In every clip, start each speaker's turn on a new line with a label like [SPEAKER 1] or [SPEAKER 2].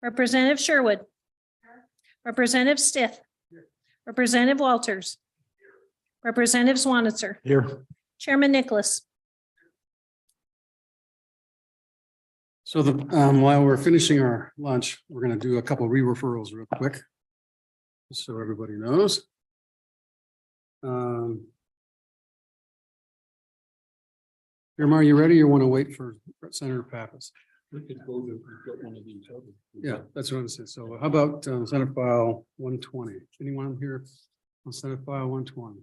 [SPEAKER 1] Representative Sherwood. Representative Stiff. Representative Walters. Representative Swanitzer.
[SPEAKER 2] Here.
[SPEAKER 1] Chairman Nicholas.
[SPEAKER 2] So while we're finishing our lunch, we're going to do a couple re-referrals real quick. Just so everybody knows. Irma, are you ready? You want to wait for Senator Pappas?
[SPEAKER 3] We could go to get one of these.
[SPEAKER 2] Yeah, that's what I'm saying. So how about Senate File 120? Anyone here on Senate File 120?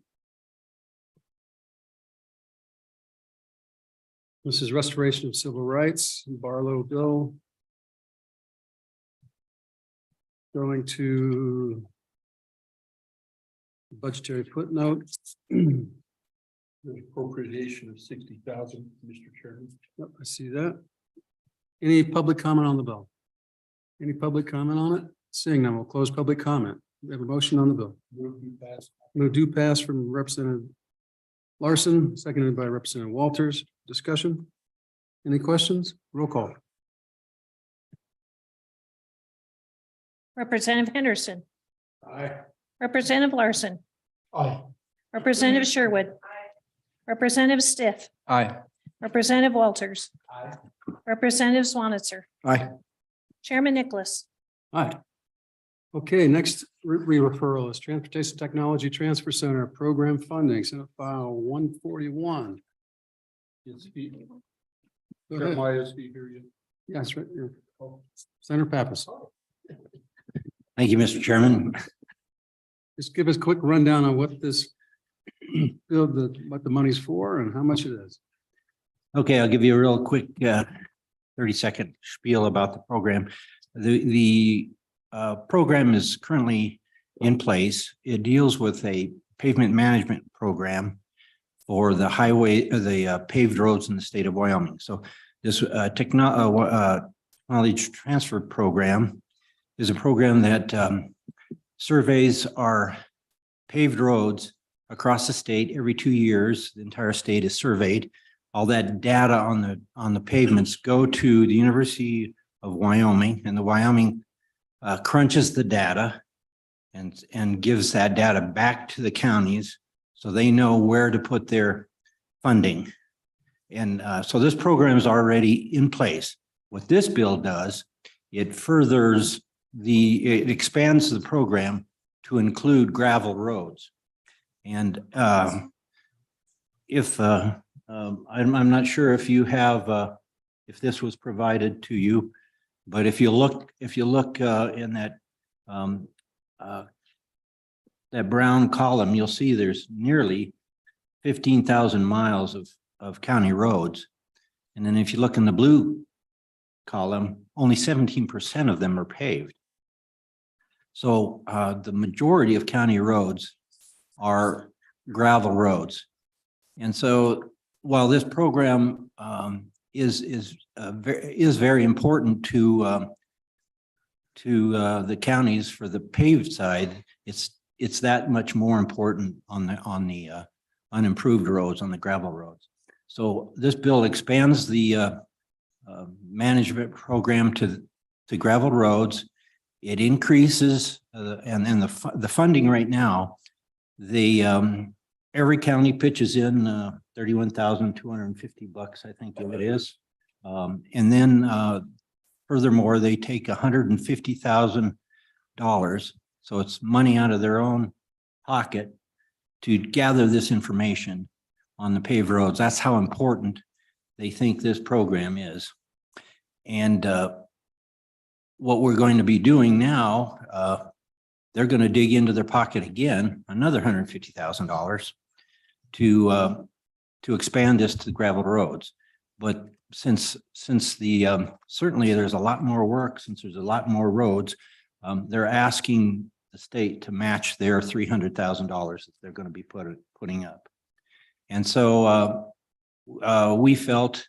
[SPEAKER 2] This is restoration of civil rights, Barlow bill. Going to budgetary footnote.
[SPEAKER 3] The appropriation of 60,000, Mr. Chairman.
[SPEAKER 2] Yep, I see that. Any public comment on the bill? Any public comment on it? Seeing none, we'll close public comment. We have a motion on the bill.
[SPEAKER 3] Move to pass.
[SPEAKER 2] Move to pass from Representative Larson, seconded by Representative Walters. Discussion? Any questions? Roll call.
[SPEAKER 1] Representative Henderson.
[SPEAKER 3] Aye.
[SPEAKER 1] Representative Larson.
[SPEAKER 3] Aye.
[SPEAKER 1] Representative Sherwood. Representative Stiff.
[SPEAKER 3] Aye.
[SPEAKER 1] Representative Walters.
[SPEAKER 3] Aye.
[SPEAKER 1] Representative Swanitzer.
[SPEAKER 2] Aye.
[SPEAKER 1] Chairman Nicholas.
[SPEAKER 2] Aye. Okay, next re-referral is Transportation Technology Transfer Center Program Funding, Senate File 141.
[SPEAKER 3] Is he?
[SPEAKER 2] Go ahead.
[SPEAKER 3] Jeremiah, is he here yet?
[SPEAKER 2] Yeah, that's right. Yeah. Senator Pappas.
[SPEAKER 4] Thank you, Mr. Chairman.
[SPEAKER 2] Just give us a quick rundown on what this bill, what the money's for and how much it is.
[SPEAKER 4] Okay, I'll give you a real quick 30-second spiel about the program. The program is currently in place. It deals with a pavement management program for the highway, the paved roads in the state of Wyoming. So this technology transfer program is a program that surveys our paved roads across the state every 2 years. The entire state is surveyed. All that data on the pavements go to the University of Wyoming, and the Wyoming crunches the data and gives that data back to the counties so they know where to put their funding. And so this program is already in place. What this bill does, it expands the program to include gravel roads. And I'm not sure if you have, if this was provided to you, but if you look in that that brown column, you'll see there's nearly 15,000 miles of county roads. And then if you look in the blue column, only 17% of them are paved. So the majority of county roads are gravel roads. And so while this program is very important to the counties for the paved side, it's that much more important on the unimproved roads, on the gravel roads. So this bill expands the management program to gravel roads. It increases and then the funding right now. Every county pitches in $31,250, I think it is, and then furthermore they take $150,000. So it's money out of their own pocket to gather this information on the paved roads. That's how important they think this program is. And what we're going to be doing now, they're going to dig into their pocket again, another $150,000 to expand this to gravel roads. But since certainly there's a lot more work, since there's a lot more roads, they're asking the state to match their $300,000 that they're going to be putting up. And so we felt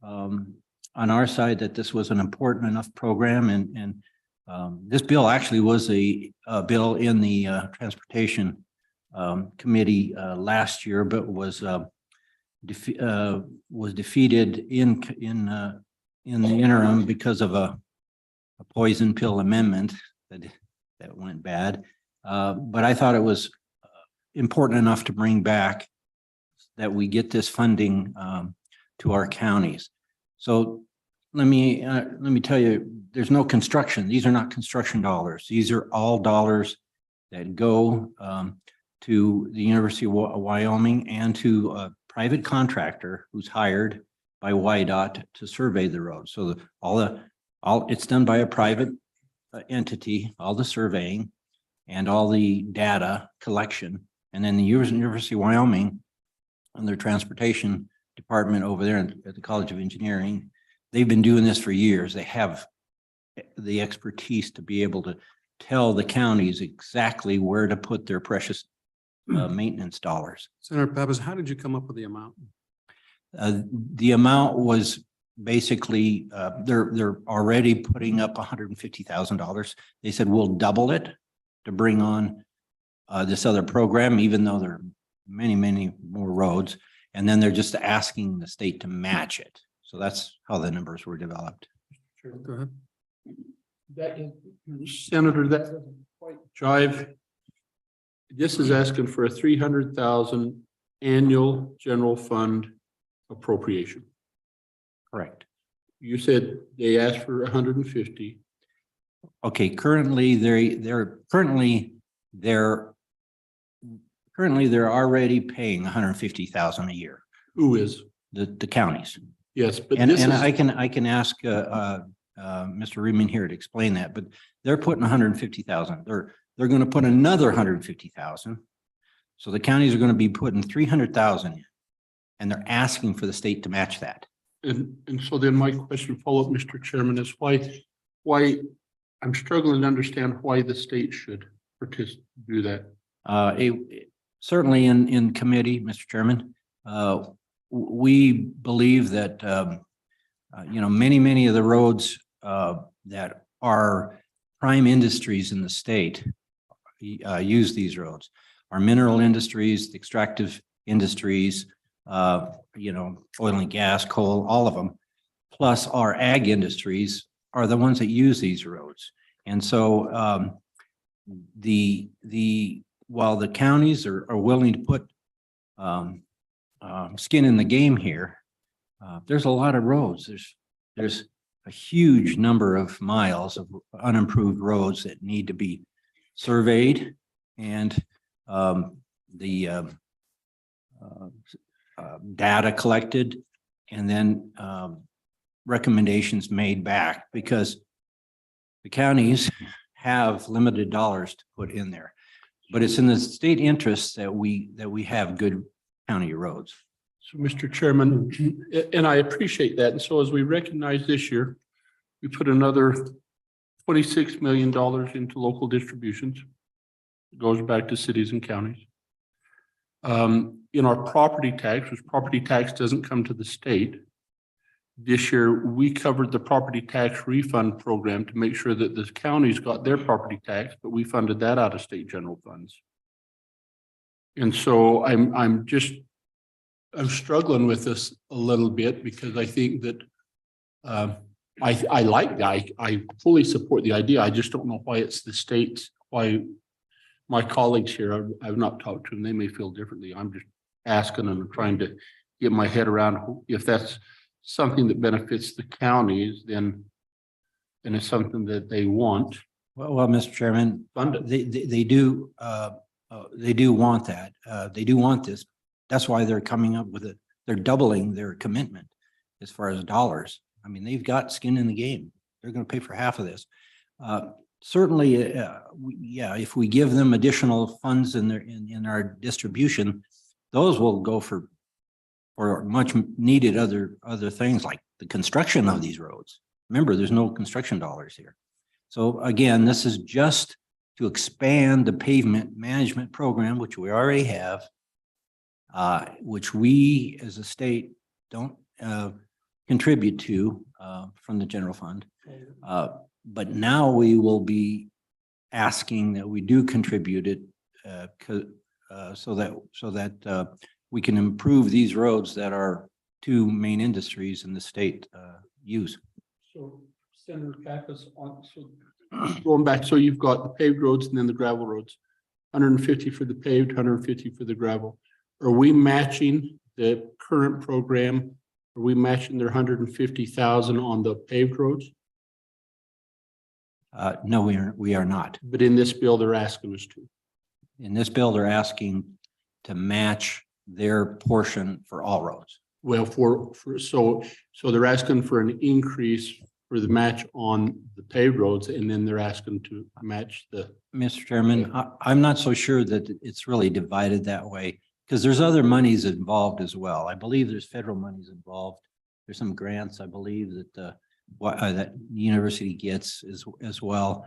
[SPEAKER 4] on our side that this was an important enough program, and this bill actually was a bill in the Transportation Committee last year, but was defeated in the interim because of a poison pill amendment that went bad. But I thought it was important enough to bring back that we get this funding to our counties. So let me tell you, there's no construction. These are not construction dollars. These are all dollars that go to the University of Wyoming and to a private contractor who's hired by YDOT to survey the road. So it's done by a private entity, all the surveying and all the data collection. And then the University of Wyoming and their transportation department over there at the College of Engineering, they've been doing this for years. They have the expertise to be able to tell the counties exactly where to put their precious maintenance dollars.
[SPEAKER 2] Senator Pappas, how did you come up with the amount?
[SPEAKER 4] The amount was basically, they're already putting up $150,000. They said, we'll double it to bring on this other program, even though there are many, many more roads. And then they're just asking the state to match it. So that's how the numbers were developed.
[SPEAKER 2] Sure, go ahead.
[SPEAKER 3] That is, Senator, that doesn't quite jive. This is asking for a 300,000 annual general fund appropriation.
[SPEAKER 4] Correct.
[SPEAKER 3] You said they asked for 150.
[SPEAKER 4] Okay, currently they're already paying 150,000 a year,
[SPEAKER 3] Who is?
[SPEAKER 4] the counties.
[SPEAKER 3] Yes, but
[SPEAKER 4] And
[SPEAKER 3] this is,
[SPEAKER 4] I can ask Mr. Reedman here to explain that, but they're putting 150,000. They're going to put another 150,000. So the counties are going to be putting 300,000 in, and they're asking for the state to match that.
[SPEAKER 3] and so then my question follow up, Mr. Chairman, is why I'm struggling to understand why the state should do that.
[SPEAKER 4] Certainly in committee, Mr. Chairman, we believe that, many of the roads that are prime industries in the state use these roads. Our mineral industries, the extractive industries, oil and gas, coal, all of them, plus our ag industries are the ones that use these roads. And so while the counties are willing to put skin in the game here, there's a lot of roads. There's a huge number of miles of unimproved roads that need to be surveyed, and the data collected, and then recommendations made back, because the counties have limited dollars to put in there. But it's in the state interest that we have good county roads.
[SPEAKER 3] So, Mr. Chairman, and I appreciate that. And so as we recognize this year, we put another $26 million into local distributions. It goes back to cities and counties. In our property tax, which property tax doesn't come to the state, this year we covered the property tax refund program to make sure that the counties got their property tax, but we funded that out of state general funds. And so I'm struggling with this a little bit, because I think that I fully support the idea. I just don't know why it's the states, why my colleagues here, I've not talked to them, they may feel differently. I'm just asking and trying to get my head around if that's something that benefits the counties, then it's something that they want.
[SPEAKER 4] Well, Mr. Chairman,
[SPEAKER 3] Fund it.
[SPEAKER 4] they do want that. They do want this. That's why they're coming up with it. They're doubling their commitment as far as dollars. I mean, they've got skin in the game. They're going to pay for half of this. Certainly, if we give them additional funds in our distribution, those will go for much needed other things, like the construction of these roads. Remember, there's no construction dollars here. So again, this is just to expand the pavement management program, which we already have, which we as a state don't contribute to from the general fund. But now we will be asking that we do contribute it so that we can improve these roads that are two main industries in the state use.
[SPEAKER 3] So Senator Kappas on, so going back, so you've got the paved roads and then the gravel roads. 150 for the paved, 150 for the gravel. Are we matching the current program? Are we matching their 150,000 on the paved roads?
[SPEAKER 4] No, we are not.
[SPEAKER 3] But in this bill, they're asking us to.
[SPEAKER 4] In this bill, they're asking to match their portion for all roads.
[SPEAKER 3] Well, so they're asking for an increase for the match on the paved roads, and then they're asking to match the.
[SPEAKER 4] Mr. Chairman, I'm not so sure that it's really divided that way because there's other monies involved as well. I believe there's federal monies involved. There's some grants, I believe, that that the university gets as well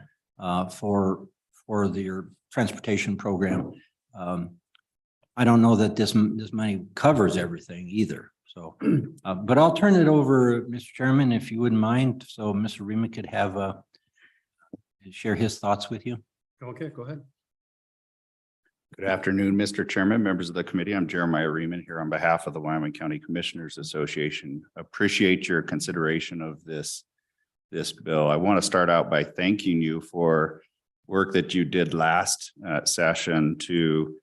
[SPEAKER 4] for their transportation program. I don't know that this money covers everything either. So, but I'll turn it over, Mr. Chairman, if you wouldn't mind, so Mr. Rima could have share his thoughts with you.
[SPEAKER 2] Okay, go ahead.
[SPEAKER 5] Good afternoon, Mr. Chairman, members of the committee. I'm Jeremiah Riemann here on behalf of the Wyoming County Commissioners Association. Appreciate your consideration of this bill. I want to start out by thanking you for work that you did last session to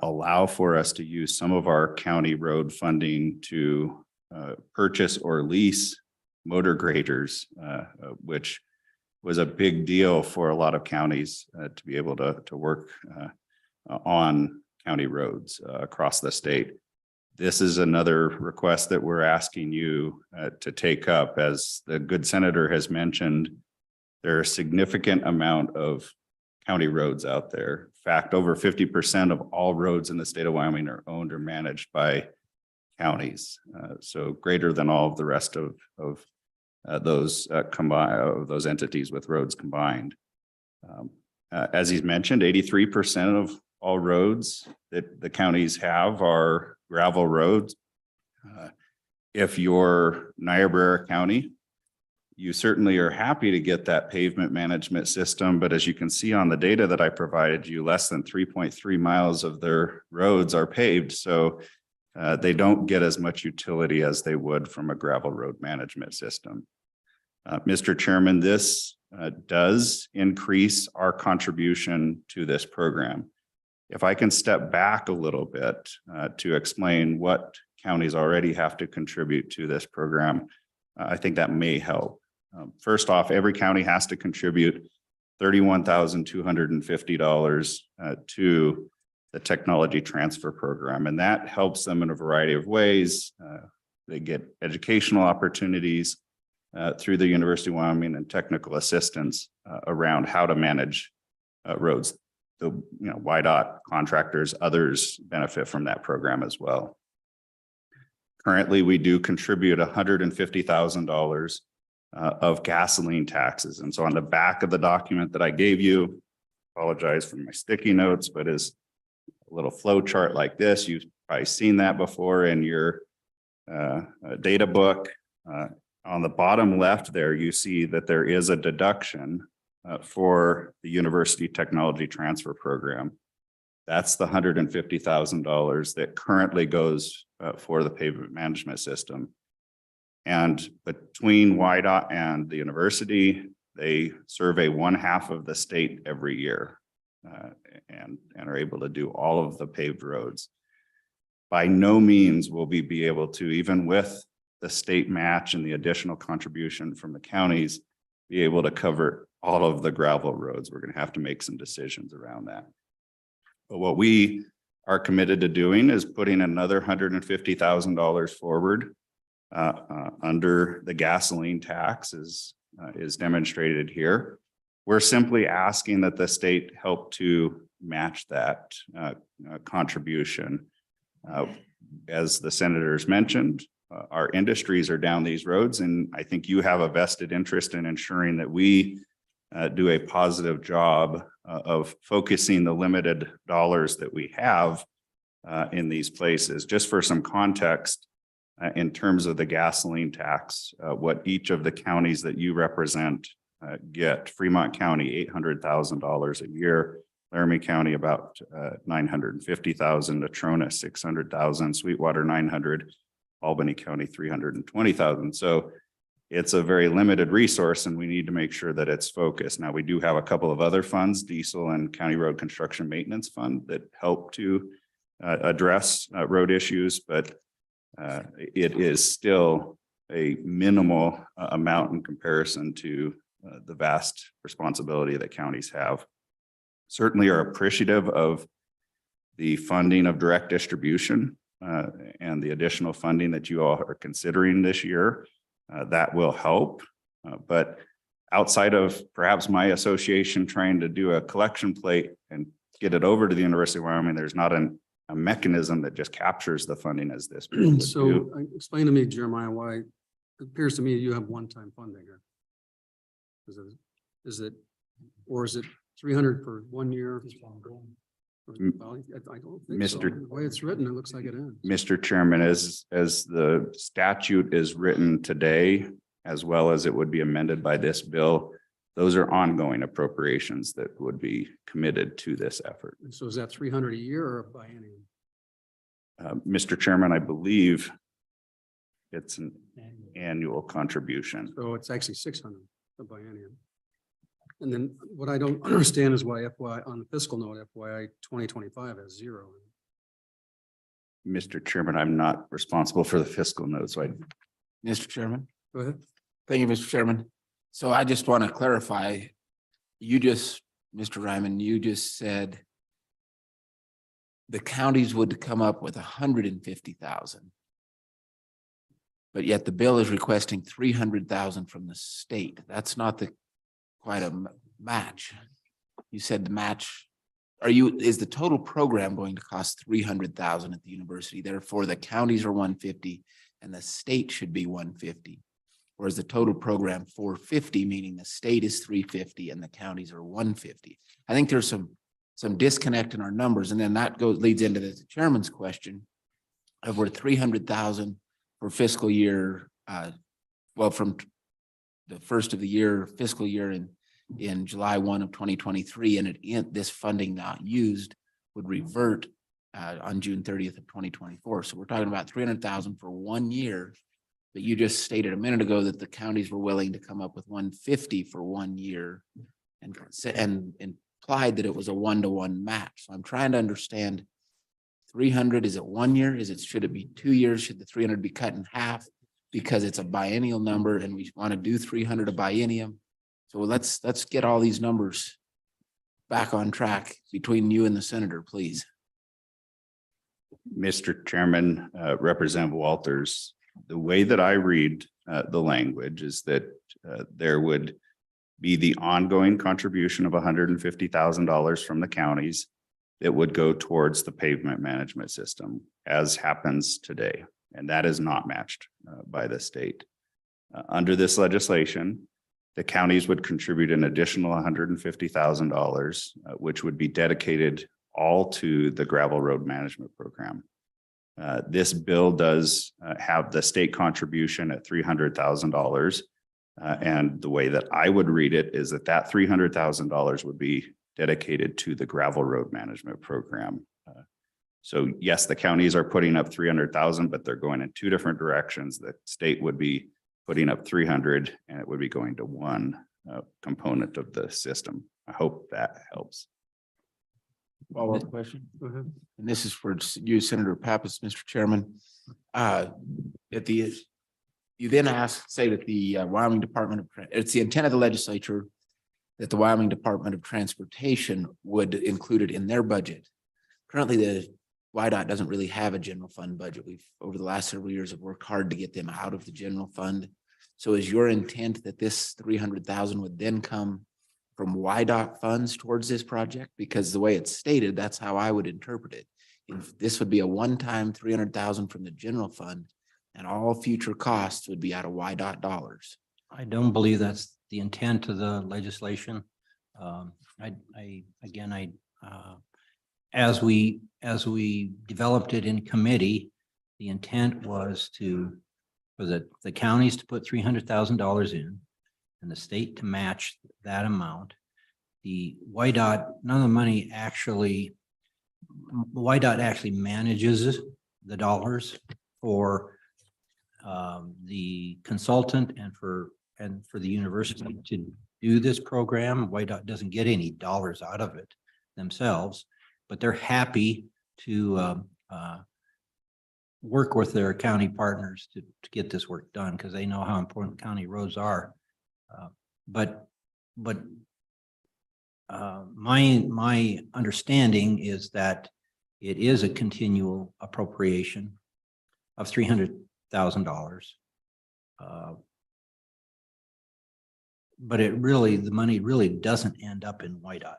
[SPEAKER 5] allow for us to use some of our county road funding to purchase or lease motor graders, which was a big deal for a lot of counties to be able to work on county roads across the state. This is another request that we're asking you to take up. As the good senator has mentioned, there are a significant amount of county roads out there. In fact, over 50% of all roads in the state of Wyoming are owned or managed by counties. So greater than all of the rest of those combined, those entities with roads combined. As he's mentioned, 83% of all roads that the counties have are gravel roads. If you're Niobrara County, you certainly are happy to get that pavement management system, but as you can see on the data that I provided you, less than 3.3 miles of their roads are paved. So they don't get as much utility as they would from a gravel road management system. Mr. Chairman, this does increase our contribution to this program. If I can step back a little bit to explain what counties already have to contribute to this program, I think that may help. First off, every county has to contribute $31,250 to the technology transfer program, and that helps them in a variety of ways. They get educational opportunities through the University of Wyoming and technical assistance around how to manage roads. The YDOT contractors, others benefit from that program as well. Currently, we do contribute $150,000 of gasoline taxes. And so on the back of the document that I gave you, apologize for my sticky notes, but is a little flow chart like this. You've probably seen that before in your data book. On the bottom left there, you see that there is a deduction for the University Technology Transfer Program. That's the $150,000 that currently goes for the pavement management system. And between YDOT and the university, they survey 1/2 of the state every year and are able to do all of the paved roads. By no means will we be able to, even with the state match and the additional contribution from the counties, be able to cover all of the gravel roads. We're going to have to make some decisions around that. But what we are committed to doing is putting another $150,000 forward under the gasoline tax is demonstrated here. We're simply asking that the state help to match that contribution. As the senators mentioned, our industries are down these roads, and I think you have a vested interest in ensuring that we do a positive job of focusing the limited dollars that we have in these places. Just for some context, in terms of the gasoline tax, what each of the counties that you represent get: Fremont County, $800,000 a year; Laramie County, about $950,000; Natrona, $600,000; Sweetwater, $900,000; Albany County, $320,000. So it's a very limited resource and we need to make sure that it's focused. Now, we do have a couple of other funds, diesel and county road construction maintenance fund, that help to address road issues, but it is still a minimal amount in comparison to the vast responsibility that counties have. Certainly are appreciative of the funding of direct distribution and the additional funding that you all are considering this year. That will help, but outside of perhaps my association trying to do a collection plate and get it over to the University of Wyoming, there's not a mechanism that just captures the funding as this bill would
[SPEAKER 2] So
[SPEAKER 5] do.
[SPEAKER 2] explain to me, Jeremiah, why it appears to me you have one-time funding here. Is it, or is it 300 for 1 year? Well, I don't think so.
[SPEAKER 5] Mr.
[SPEAKER 2] The way it's written, it looks like it is.
[SPEAKER 5] Mr. Chairman, as the statute is written today, as well as it would be amended by this bill, those are ongoing appropriations that would be committed to this effort.
[SPEAKER 2] And so is that 300 a year or a biennium?
[SPEAKER 5] Mr. Chairman, I believe it's an annual contribution.
[SPEAKER 2] So it's actually 600 a biennium. And then what I don't understand is why FY on the fiscal note, FYI 2025 has 0.
[SPEAKER 5] Mr. Chairman, I'm not responsible for the fiscal notes, so I
[SPEAKER 6] Mr. Chairman.
[SPEAKER 2] Go ahead.
[SPEAKER 6] Thank you, Mr. Chairman. So I just want to clarify, Mr. Ryman, you just said the counties would come up with 150,000. But yet the bill is requesting 300,000 from the state. That's not quite a match. You said the match, is the total program going to cost 300,000 at the university? Therefore, the counties are 150 and the state should be 150. Or is the total program 450, meaning the state is 350 and the counties are 150? I think there's some disconnect in our numbers, and then that leads into the chairman's question of where 300,000 for fiscal year, from the first of the year, fiscal year in July 1 of 2023, and this funding not used would revert on June 30th of 2024. So we're talking about 300,000 for 1 year. But you just stated a minute ago that the counties were willing to come up with 150 for 1 year and implied that it was a 1-to-1 match. So I'm trying to understand 300, is it 1 year? Should it be 2 years? Should the 300 be cut in half because it's a biennial number and we want to do 300 a biennium? So let's get all these numbers back on track between you and the senator, please.
[SPEAKER 5] Mr. Chairman, Representative Walters, the way that I read the language is that there would be the ongoing contribution of $150,000 from the counties that would go towards the pavement management system, as happens today. And that is not matched by the state. Under this legislation, the counties would contribute an additional $150,000, which would be dedicated all to the gravel road management program. This bill does have the state contribution at $300,000. And the way that I would read it is that $300,000 would be dedicated to the gravel road management program. So yes, the counties are putting up 300,000, but they're going in two different directions. The state would be putting up 300 and it would be going to one component of the system. I hope that helps.
[SPEAKER 6] Follow-up question.
[SPEAKER 2] Go ahead.
[SPEAKER 6] And this is for you, Senator Pappas, Mr. Chairman. You then say that the Wyoming Department of, it's the intent of the legislature that the Wyoming Department of Transportation would include it in their budget. Currently, the WYDOT doesn't really have a general fund budget. We've, over the last several years, have worked hard to get them out of the general fund. So is your intent that this 300,000 would then come from WYDOT funds towards this project? Because the way it's stated, that's how I would interpret it. If this would be a one-time 300,000 from the general fund, and all future costs would be out of WYDOT dollars.
[SPEAKER 4] I don't believe that's the intent of the legislation. As we developed it in committee, the intent was for the counties to put $300,000 in and the state to match that amount. The WYDOT, none of the money WYDOT actually manages the dollars for the consultant and for the university to do this program. YDOT doesn't get any dollars out of it themselves, but they're happy to work with their county partners to get this work done because they know how important county roads are. But my understanding is that it is a continual appropriation of $300,000. But the money really doesn't end up in YDOT.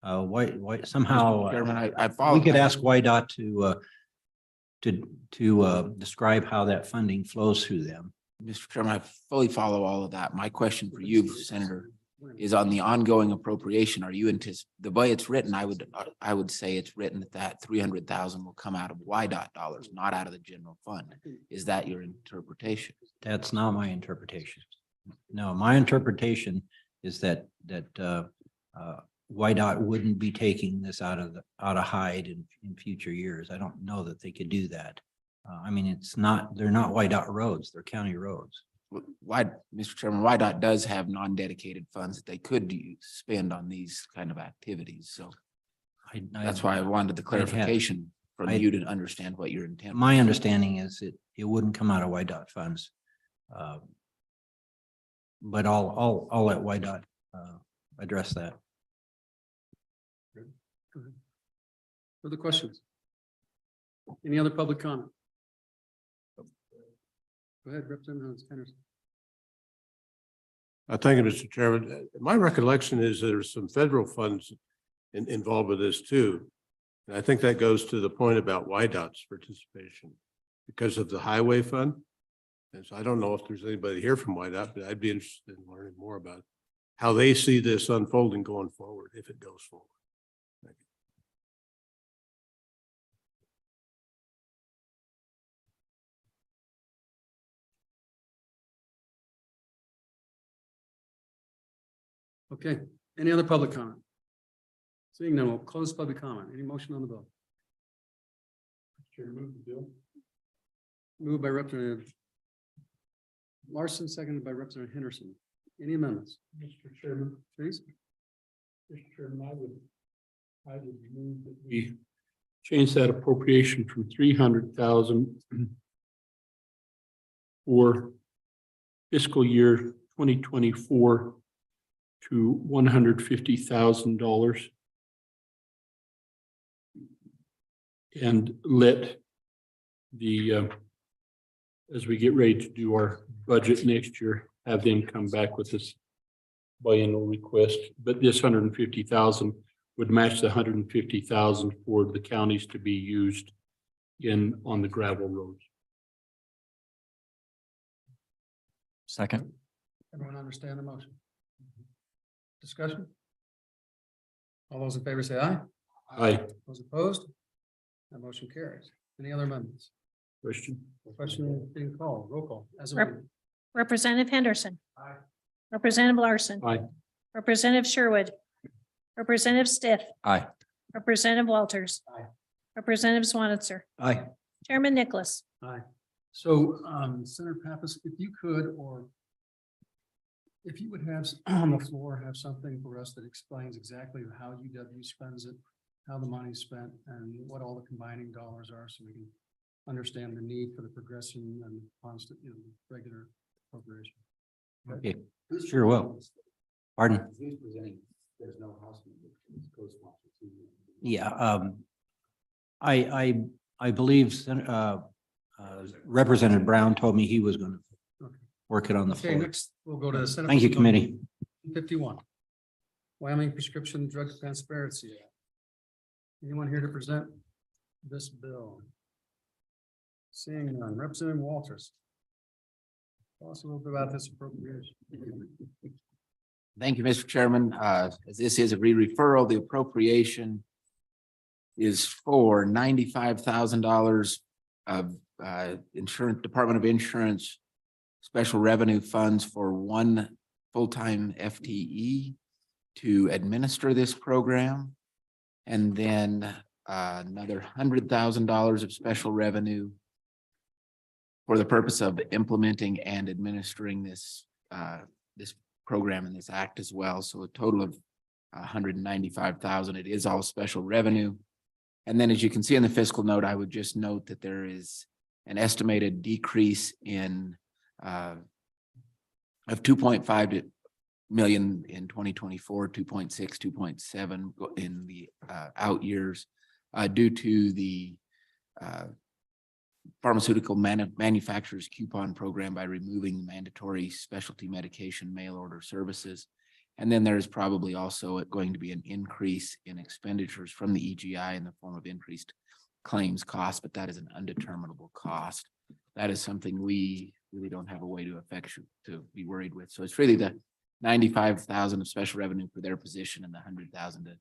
[SPEAKER 4] Why somehow
[SPEAKER 6] Mr. Chairman, I follow.
[SPEAKER 4] we could ask YDOT to describe how that funding flows through them.
[SPEAKER 6] Mr. Chairman, I fully follow all of that. My question for you, Senator, is on the ongoing appropriation. Are you the way it's written, I would say it's written that 300,000 will come out of YDOT dollars, not out of the general fund. Is that your interpretation?
[SPEAKER 4] That's not my interpretation. No, my interpretation is that YDOT wouldn't be taking this out of Hyde in future years. I don't know that they could do that. I mean, they're not YDOT roads, they're county roads.
[SPEAKER 6] Why, Mr. Chairman, YDOT does have non-dedicated funds that they could spend on these kind of activities. So that's why I wanted the clarification from you to understand what your intent.
[SPEAKER 4] My understanding is it wouldn't come out of YDOT funds. But I'll let YDOT address that.
[SPEAKER 2] Further questions? Any other public comment? Go ahead, Representative Henderson.
[SPEAKER 7] Thank you, Mr. Chairman. My recollection is there's some federal funds involved with this too. And I think that goes to the point about YDOT's participation because of the highway fund. And so I don't know if there's anybody here from YDOT, but I'd be interested in learning more about how they see this unfolding going forward, if it goes forward. Thank you.
[SPEAKER 2] Okay, any other public comment? Seeing none, we'll close public comment. Any motion on the bill? Chair, move the bill. Moved by Representative Larson, seconded by Representative Henderson. Any amendments?
[SPEAKER 3] Mr. Chairman,
[SPEAKER 2] Please.
[SPEAKER 3] Mr. Chairman, I would move that we change that appropriation from 300,000 for fiscal year 2024 to $150,000 and let the as we get ready to do our budget next year, have them come back with this biennial request. But this 150,000 would match the 150,000 for the counties to be used on the gravel roads.
[SPEAKER 4] Second.
[SPEAKER 2] Everyone understand the motion? Discussion? All those in favor say aye.
[SPEAKER 3] Aye.
[SPEAKER 2] Those opposed? That motion carries. Any other amendments?
[SPEAKER 3] Question?
[SPEAKER 2] Question being called. Roll call. As
[SPEAKER 1] Rep-
[SPEAKER 2] amended.
[SPEAKER 1] Representative Henderson.
[SPEAKER 2] Aye.
[SPEAKER 1] Representative Larson.
[SPEAKER 3] Aye.
[SPEAKER 1] Representative Sherwood. Representative Stiff.
[SPEAKER 4] Aye.
[SPEAKER 1] Representative Walters.
[SPEAKER 2] Aye.
[SPEAKER 1] Representative Swanitzer.
[SPEAKER 4] Aye.
[SPEAKER 1] Chairman Nicholas.
[SPEAKER 2] Aye. So, Senator Pappas, if you could, or if you would have on the floor, have something for us that explains exactly how UW spends it, how the money's spent, and what all the combining dollars are, so we can understand the need for the progression and constant, regular appropriation.
[SPEAKER 4] Okay, sure will. Pardon? Yeah, I believe Representative Brown told me he was going to
[SPEAKER 2] Okay.
[SPEAKER 4] work it on the
[SPEAKER 2] Okay,
[SPEAKER 4] floor.
[SPEAKER 2] next we'll go to the Senate.
[SPEAKER 4] Thank you, committee.
[SPEAKER 2] 51. Wyoming Prescription Drug Transparency Act. Anyone here to present this bill? Seeing none. Representative Walters. Tell us a little bit about this appropriation.
[SPEAKER 6] Thank you, Mr. Chairman. As this is a re-referral, the appropriation is for $95,000 of Insurance Department of Insurance special revenue funds for one full-time FTE to administer this program. And then another $100,000 of special revenue for the purpose of implementing and administering this, this program and this act as well. So a total of $195,000. It is all special revenue. And then as you can see in the fiscal note, I would just note that there is an estimated decrease in of 2.5 million in 2024, 2.6, 2.7 in the out years due to the pharmaceutical manufacturers coupon program by removing mandatory specialty medication mail order services. And then there's probably also going to be an increase in expenditures from the EGI in the form of increased claims costs, but that is an undeterminable cost. That is something we really don't have a way to affect to be worried with. So it's really the 95,000 of special revenue for their position and the 100,000 to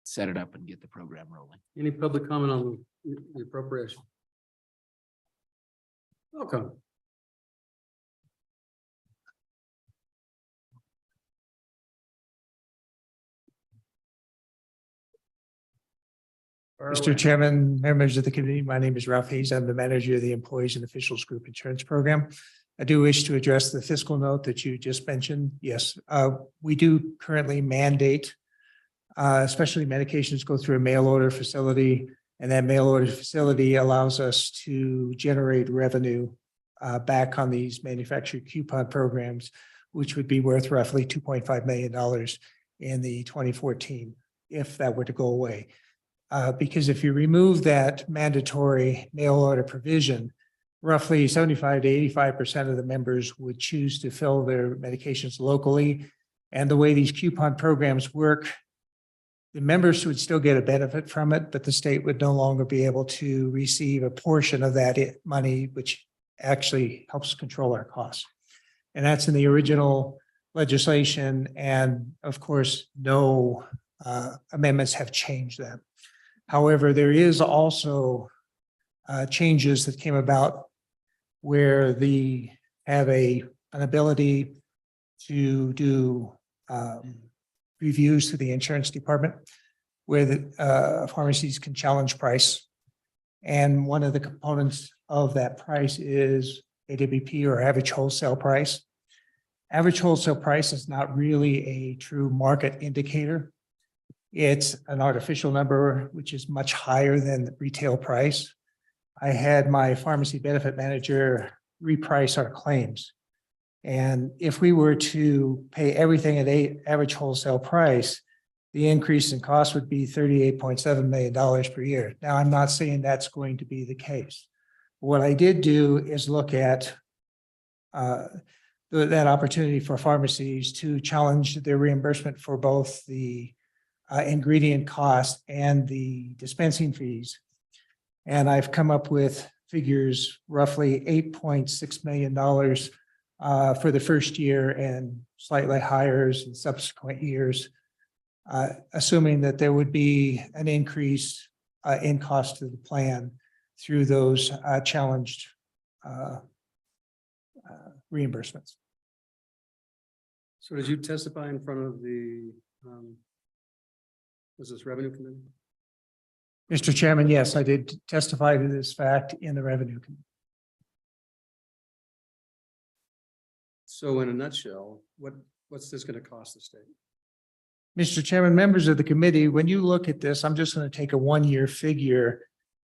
[SPEAKER 6] set it up and get the program rolling.
[SPEAKER 2] Any public comment on the appropriation? Welcome.
[SPEAKER 8] Mr. Chairman, members of the committee, my name is Ralph Hayes. I'm the manager of the Employees and Officials Group Insurance Program. I do wish to address the fiscal note that you just mentioned. Yes, we do currently mandate, especially medications go through a mail order facility, and that mail order facility allows us to generate revenue back on these manufactured coupon programs, which would be worth roughly $2.5 million in the 2014, if that were to go away. Because if you remove that mandatory mail order provision, roughly 75 to 85% of the members would choose to fill their medications locally. And the way these coupon programs work, the members would still get a benefit from it, but the state would no longer be able to receive a portion of that money, which actually helps control our costs. And that's in the original legislation. And of course, no amendments have changed that. However, there is also changes that came about where they have an ability to do reviews to the insurance department where the pharmacies can challenge price. And one of the components of that price is AWP, or average wholesale price. Average wholesale price is not really a true market indicator. It's an artificial number, which is much higher than the retail price. I had my pharmacy benefit manager reprice our claims. And if we were to pay everything at average wholesale price, the increase in cost would be $38.7 million per year. Now, I'm not saying that's going to be the case. What I did do is look at that opportunity for pharmacies to challenge their reimbursement for both the ingredient cost and the dispensing fees. And I've come up with figures roughly $8.6 million for the first year and slightly higher in subsequent years, assuming that there would be an increase in cost to the plan through those challenged reimbursements.
[SPEAKER 2] So did you testify in front of the, was this revenue committee?
[SPEAKER 8] Mr. Chairman, yes, I did testify to this fact in the revenue committee.
[SPEAKER 2] So in a nutshell, what's this going to cost the state?
[SPEAKER 8] Mr. Chairman, members of the committee, when you look at this, I'm just going to take a one-year figure,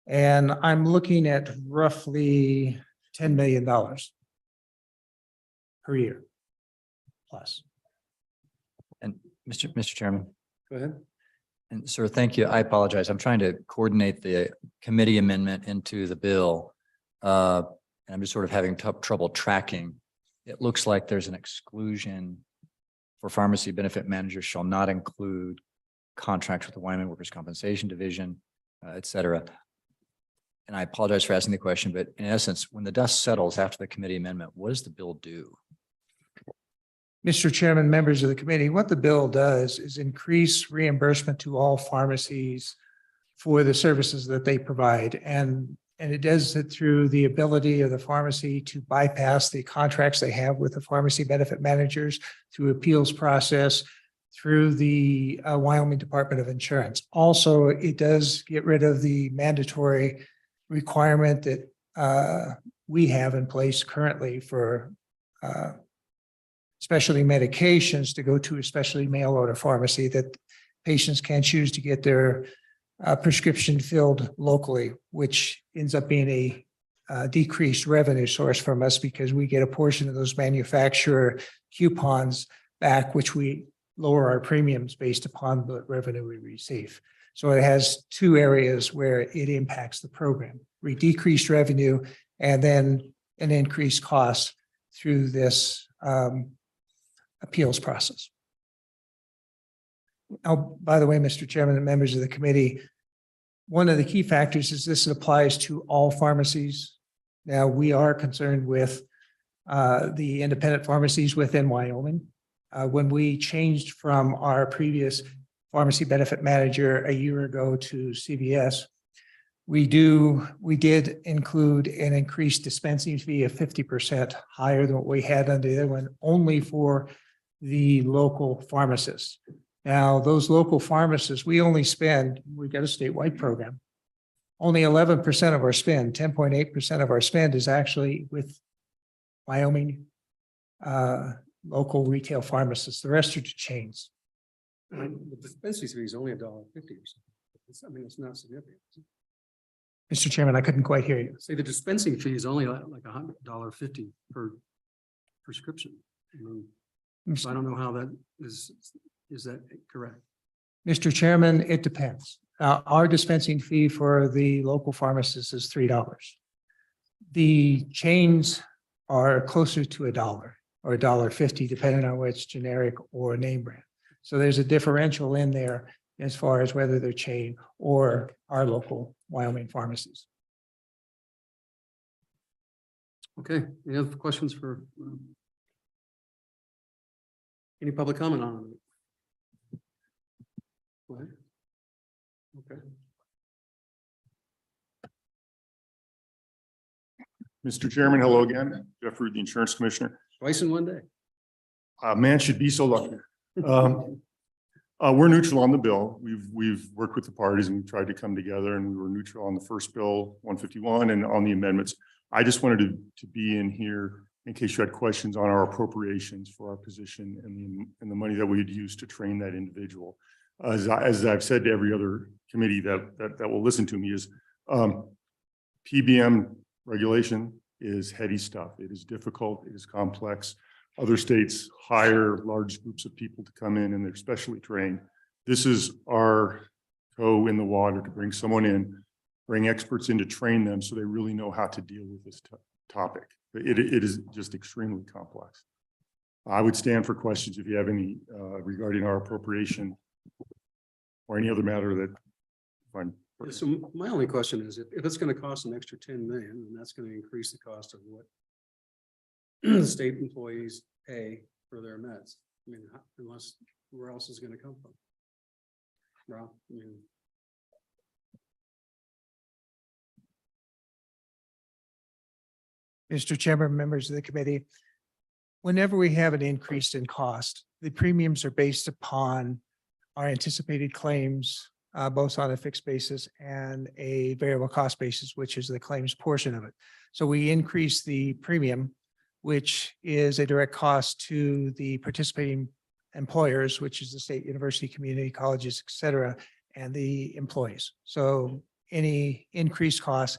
[SPEAKER 8] and I'm looking at roughly $10 million per year plus.
[SPEAKER 9] And Mr. Chairman,
[SPEAKER 2] Go ahead.
[SPEAKER 9] and sir, thank you. I apologize. I'm trying to coordinate the committee amendment into the bill. And I'm just sort of having trouble tracking. It looks like there's an exclusion for pharmacy benefit managers shall not include contracts with the Wyoming Workers' Compensation Division, et cetera. And I apologize for asking the question, but in essence, when the dust settles after the committee amendment, what does the bill do?
[SPEAKER 8] Mr. Chairman, members of the committee, what the bill does is increase reimbursement to all pharmacies for the services that they provide. And it does it through the ability of the pharmacy to bypass the contracts they have with the pharmacy benefit managers through appeals process, through the Wyoming Department of Insurance. Also, it does get rid of the mandatory requirement that we have in place currently for specialty medications to go to a specialty mail order pharmacy that patients can choose to get their prescription filled locally, which ends up being a decreased revenue source from us because we get a portion of those manufacturer coupons back, which we lower our premiums based upon the revenue we receive. So it has two areas where it impacts the program. We decreased revenue and then an increased cost through this appeals process. Oh, by the way, Mr. Chairman and members of the committee, one of the key factors is this applies to all pharmacies. Now, we are concerned with the independent pharmacies within Wyoming. When we changed from our previous pharmacy benefit manager a year ago to CVS, we did include an increased dispensing fee of 50% higher than what we had under the other one, only for the local pharmacists. Now, those local pharmacists, we've got a statewide program. Only 11% of our spend, 10.8% of our spend is actually with Wyoming local retail pharmacists. The rest are to chains.
[SPEAKER 2] The dispensing fee is only $1.50 or something. I mean, it's not significant.
[SPEAKER 8] Mr. Chairman, I couldn't quite hear you.
[SPEAKER 2] Say the dispensing fee is only like $100.50 per prescription. I mean, so I don't know how that is that correct?
[SPEAKER 8] Mr. Chairman, it depends. Our dispensing fee for the local pharmacists is $3. The chains are closer to $1 or $1.50, depending on whether it's generic or name brand. So there's a differential in there as far as whether they're chain or our local Wyoming pharmacies.
[SPEAKER 2] Okay, any other questions for any public comment on it? Go ahead. Okay.
[SPEAKER 10] Mr. Chairman, hello again. Jeff Root, the Insurance Commissioner.
[SPEAKER 2] Twice in one day.
[SPEAKER 10] Man should be so lucky. We're neutral on the bill. We've worked with the parties and we've tried to come together, and we were neutral on the first bill, 151, and on the amendments. I just wanted to be in here in case you had questions on our appropriations for our position and the money that we'd use to train that individual. As I've said to every other committee that will listen to me, is PBM regulation is heady stuff. It is difficult. It is complex. Other states hire large groups of people to come in and they're specially trained. This is our toe in the water to bring someone in, bring experts in to train them so they really know how to deal with this topic. It is just extremely complex. I would stand for questions if you have any regarding our appropriation or any other matter that I'm.
[SPEAKER 2] So my only question is, if it's going to cost an extra 10 million, and that's going to increase the cost of what the state employees pay for their meds. I mean, unless where else is it going to come from? Well, I mean,
[SPEAKER 8] Mr. Chairman, members of the committee, whenever we have an increase in cost, the premiums are based upon our anticipated claims, both on a fixed basis and a variable cost basis, which is the claims portion of it. So we increase the premium, which is a direct cost to the participating employers, which is the state university, community colleges, et cetera, and the employees. So any increased costs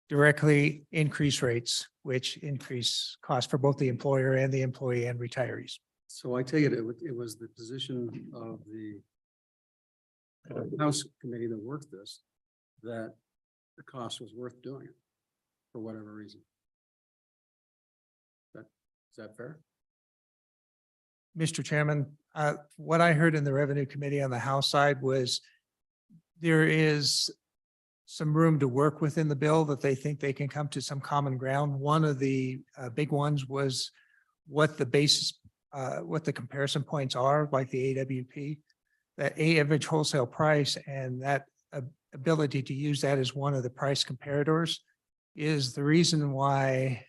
[SPEAKER 8] directly increase rates, which increase costs for both the employer and the employee and retirees.
[SPEAKER 2] so I take it it was the position of the House committee that worked this, that the cost was worth doing it for whatever reason. Is that fair?
[SPEAKER 8] Mr. Chairman, what I heard in the Revenue Committee on the House side was there is some room to work within the bill that they think they can come to some common ground. One of the big ones was what the basis, what the comparison points are, like the AWP, that average wholesale price, and that ability to use that as one of the price comparators is the reason why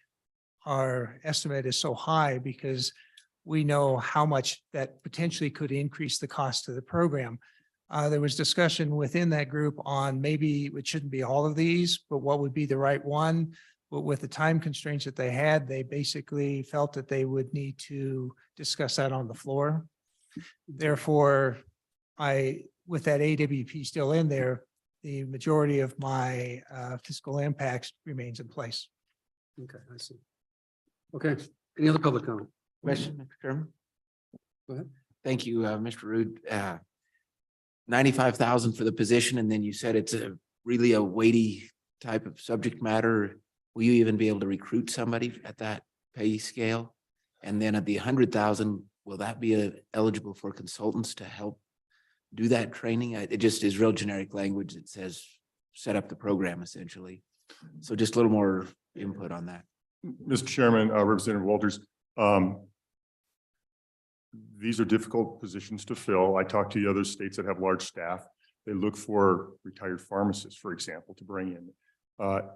[SPEAKER 8] our estimate is so high, because we know how much that potentially could increase the cost of the program. There was discussion within that group on maybe it shouldn't be all of these, but what would be the right one? But with the time constraints that they had, they basically felt that they would need to discuss that on the floor. Therefore, with that AWP still in there, the majority of my fiscal impacts remains in place.
[SPEAKER 2] Okay, I see. Okay, any other public comment?
[SPEAKER 6] Question, Mr. Chairman?
[SPEAKER 2] Go ahead.
[SPEAKER 6] Thank you, Mr. Rude. 95,000 for the position, and then you said it's really a weighty type of subject matter. Will you even be able to recruit somebody at that pay scale? And then at the 100,000, will that be eligible for consultants to help do that training? It just is real generic language that says set up the program essentially. So just a little more input on that.
[SPEAKER 10] Mr. Chairman, Representative Walters, these are difficult positions to fill. I talked to the other states that have large staff. They look for retired pharmacists, for example, to bring in.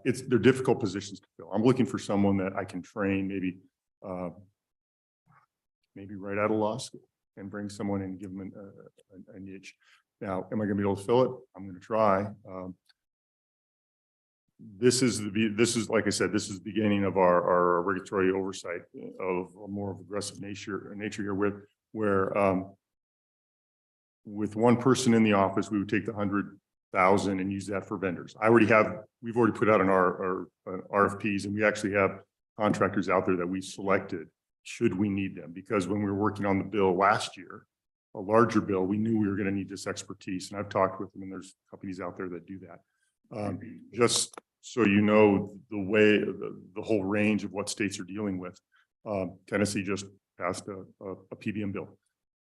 [SPEAKER 10] They're difficult positions to fill. I'm looking for someone that I can train maybe right out of law school and bring someone in and give them a niche. Now, am I going to be able to fill it? I'm going to try. This is like I said, this is the beginning of our regulatory oversight of a more aggressive nature here where with one person in the office, we would take the 100,000 and use that for vendors. We've already put out our RFPs, and we actually have contractors out there that we selected should we need them, because when we were working on the bill last year, a larger bill, we knew we were going to need this expertise, and I've talked with them, and there's companies out there that do that. Just so you know the whole range of what states are dealing with. Tennessee just passed a PBM bill,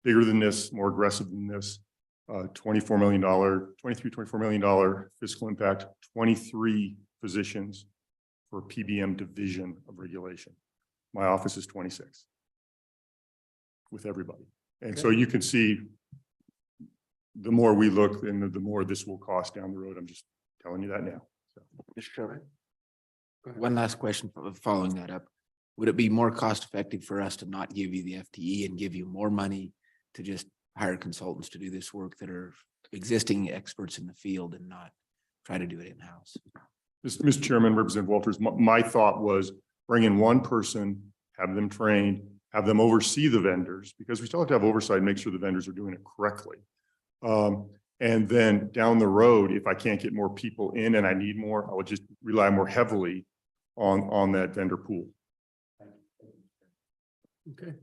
[SPEAKER 10] bigger than this, more aggressive than this. $24 million fiscal impact, 23 positions for PBM division of regulation. My office is 26 with everybody. And so you can see the more we look and the more this will cost down the road. I'm just telling you that now. So.
[SPEAKER 6] Mr. Chairman, one last question following that up. Would it be more cost effective for us to not give you the FTE and give you more money to just hire consultants to do this work that are existing experts in the field and not try to do it in-house?
[SPEAKER 10] Mr. Chairman, Representative Walters, my thought was bring in one person, have them trained, have them oversee the vendors, because we still have to have oversight and make sure the vendors are doing it correctly. And then down the road, if I can't get more people in and I need more, I would just rely more heavily on that vendor pool.
[SPEAKER 2] Okay,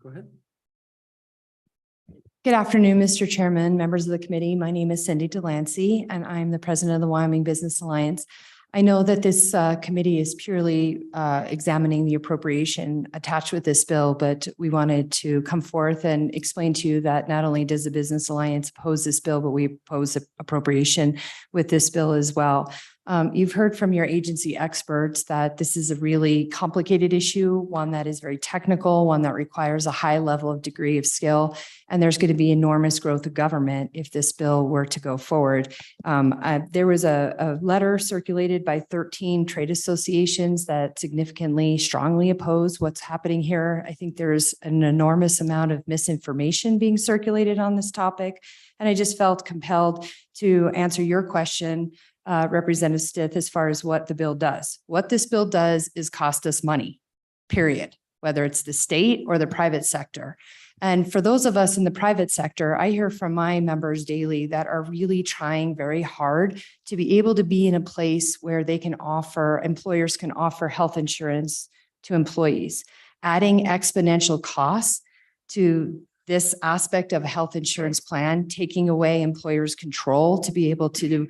[SPEAKER 2] go ahead.
[SPEAKER 11] Good afternoon, Mr. Chairman, members of the committee. My name is Cindy Delancey, and I'm the president of the Wyoming Business Alliance. I know that this committee is purely examining the appropriation attached with this bill, but we wanted to come forth and explain to you that not only does the Business Alliance oppose this bill, but we oppose appropriation with this bill as well. You've heard from your agency experts that this is a really complicated issue, one that is very technical, one that requires a high level of degree of skill, and there's going to be enormous growth of government if this bill were to go forward. There was a letter circulated by 13 trade associations that significantly strongly oppose what's happening here. I think there's an enormous amount of misinformation being circulated on this topic, and I just felt compelled to answer your question, Representative Stith, as far as what the bill does. What this bill does is cost us money, period, whether it's the state or the private sector. And for those of us in the private sector, I hear from my members daily that are really trying very hard to be able to be in a place where they can employers can offer health insurance to employees. Adding exponential costs to this aspect of a health insurance plan, taking away employers' control to be able to,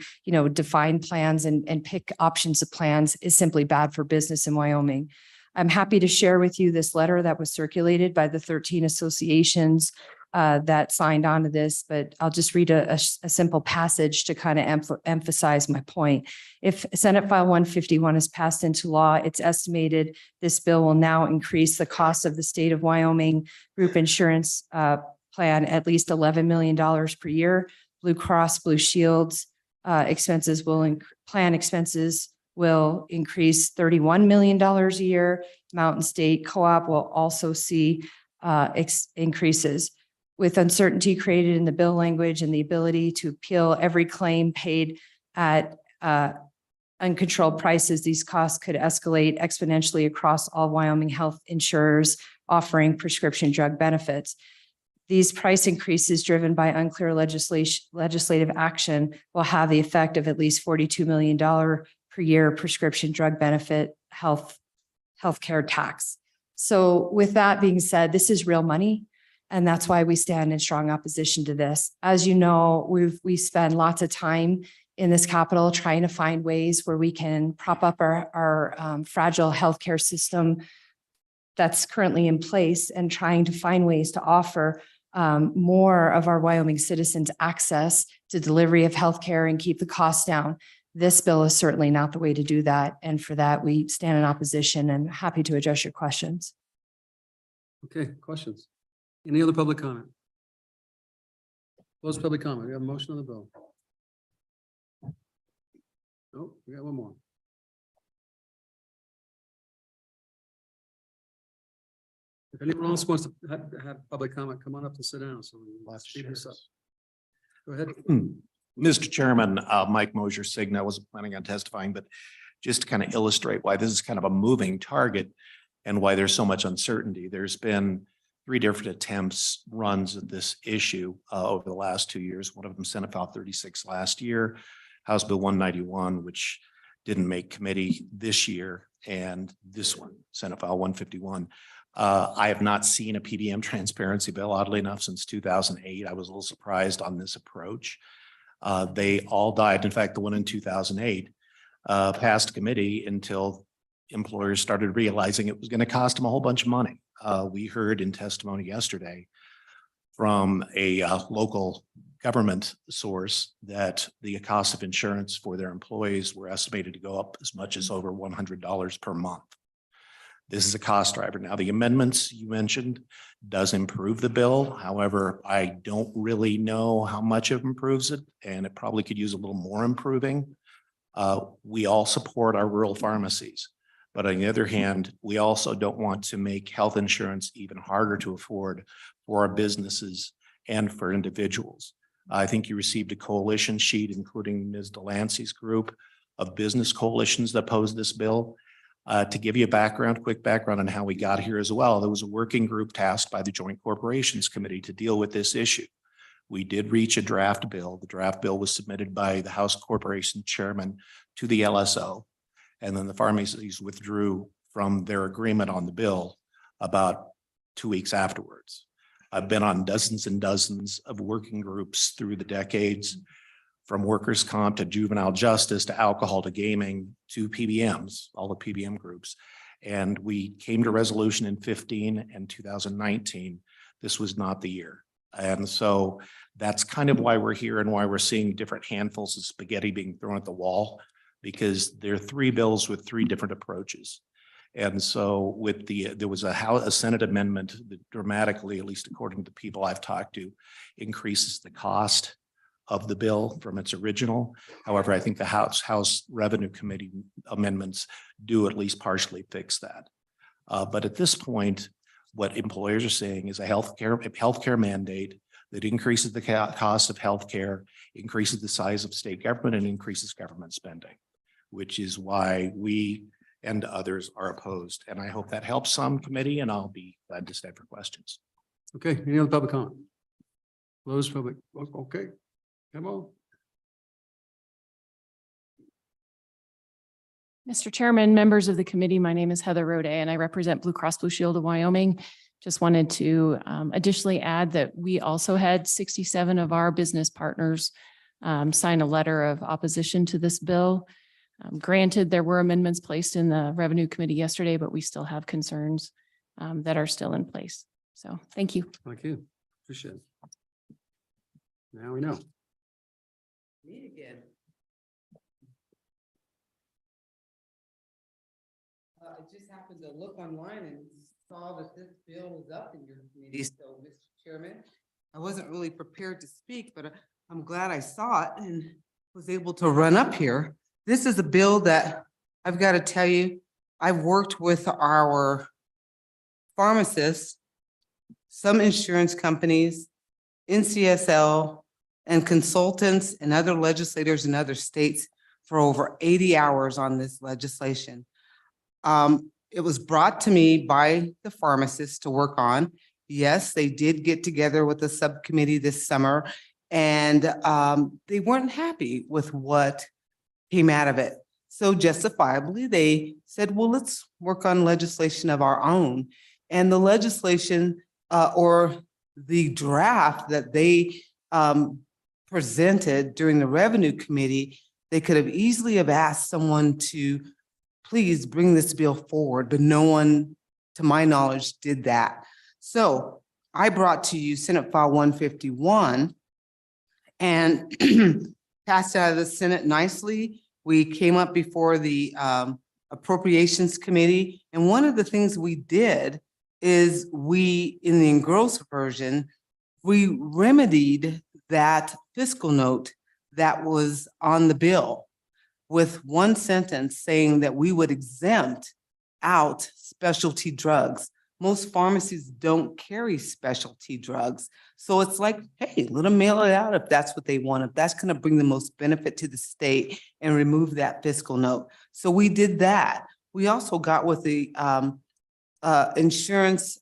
[SPEAKER 11] define plans and pick options of plans is simply bad for business in Wyoming. I'm happy to share with you this letter that was circulated by the 13 associations that signed on to this, but I'll just read a simple passage to kind of emphasize my point. If Senate File 151 is passed into law, it's estimated this bill will now increase the cost of the state of Wyoming group insurance plan at least $11 million per year. Blue Cross Blue Shield's plan expenses will increase $31 million a year. Mountain State Co-op will also see increases. With uncertainty created in the bill language and the ability to appeal every claim paid at uncontrolled prices, these costs could escalate exponentially across all Wyoming health insurers offering prescription drug benefits. These price increases driven by unclear legislative action will have the effect of at least $42 million per year prescription drug benefit healthcare tax. So with that being said, this is real money. And that's why we stand in strong opposition to this. As you know, we spend lots of time in this Capitol trying to find ways where we can prop up our fragile healthcare system that's currently in place and trying to find ways to offer more of our Wyoming citizens access to delivery of healthcare and keep the costs down. This bill is certainly not the way to do that. And for that, we stand in opposition and happy to address your questions.
[SPEAKER 2] Okay, questions? Any other public comment? Close public comment. We have a motion on the bill. Oh, we got one more. If anyone else wants to have public comment, come on up and sit down. So we speed this up. Go ahead.
[SPEAKER 12] Mr. Chairman, Mike Mosier, Cigna. I wasn't planning on testifying, but just to kind of illustrate why this is kind of a moving target and why there's so much uncertainty. There's been 3 different attempts, runs at this issue over the last 2 years. One of them, Senate File 36 last year, House Bill 191, which didn't make committee this year, and this one, Senate File 151. I have not seen a PBM transparency bill, oddly enough, since 2008. I was a little surprised on this approach. They all died. In fact, the one in 2008 passed committee until employers started realizing it was going to cost them a whole bunch of money. We heard in testimony yesterday from a local government source that the cost of insurance for their employees were estimated to go up as much as over $100 per month. This is a cost driver. Now, the amendments you mentioned does improve the bill. However, I don't really know how much it improves it, and it probably could use a little more improving. We all support our rural pharmacies, but on the other hand, we also don't want to make health insurance even harder to afford for our businesses and for individuals. I think you received a coalition sheet, including Ms. Delancey's group of business coalitions that opposed this bill. To give you a quick background on how we got here as well, there was a working group tasked by the Joint Corporations Committee to deal with this issue. We did reach a draft bill. The draft bill was submitted by the House Corporation Chairman to the LSO, and then the pharmacies withdrew from their agreement on the bill about 2 weeks afterwards. I've been on dozens and dozens of working groups through the decades, from workers' comp to juvenile justice to alcohol to gaming to PBMs, all the PBM groups. And we came to resolution in 15 and 2019. This was not the year. And so that's kind of why we're here and why we're seeing different handfuls of spaghetti being thrown at the wall, because there are 3 bills with 3 different approaches. And so with there was a Senate amendment that dramatically, at least according to people I've talked to, increases the cost of the bill from its original. However, I think the House Revenue Committee amendments do at least partially fix that. But at this point, what employers are saying is a healthcare mandate that increases the cost of healthcare, increases the size of state government, and increases government spending, which is why we and others are opposed. And I hope that helps some committee, and I'll be glad to stand for questions.
[SPEAKER 2] Okay, any other public comment? Close public. Okay, come on.
[SPEAKER 13] Mr. Chairman, members of the committee, my name is Heather Rode and I represent Blue Cross Blue Shield of Wyoming. Just wanted to additionally add that we also had 67 of our business partners sign a letter of opposition to this bill. Granted, there were amendments placed in the Revenue Committee yesterday, but we still have concerns that are still in place. So thank you.
[SPEAKER 2] Thank you. Appreciate it. Now we know.
[SPEAKER 14] Me again. I just happened to look online and saw that this bill was up in your committee. So, Mr. Chairman, I wasn't really prepared to speak, but I'm glad I saw it and was able to run up here. This is a bill that I've got to tell you, I've worked with our pharmacists, some insurance companies, NCSL, and consultants and other legislators in other states for over 80 hours on this legislation. It was brought to me by the pharmacists to work on. Yes, they did get together with the subcommittee this summer, and they weren't happy with what came out of it. So justifiably, they said, well, let's work on legislation of our own. And the legislation or the draft that they presented during the Revenue Committee, they could have easily have asked someone to please bring this bill forward, but no one, to my knowledge, did that. So I brought to you Senate File 151 and passed out of the Senate nicely. We came up before the Appropriations Committee. And one of the things we did is we, in the engrossed version, we remedied that fiscal note that was on the bill with one sentence saying that we would exempt out specialty drugs. Most pharmacies don't carry specialty drugs. So it's like, hey, let them mail it out if that's what they want, if that's going to bring the most benefit to the state and remove that fiscal note. So we did that. We also got with the insurance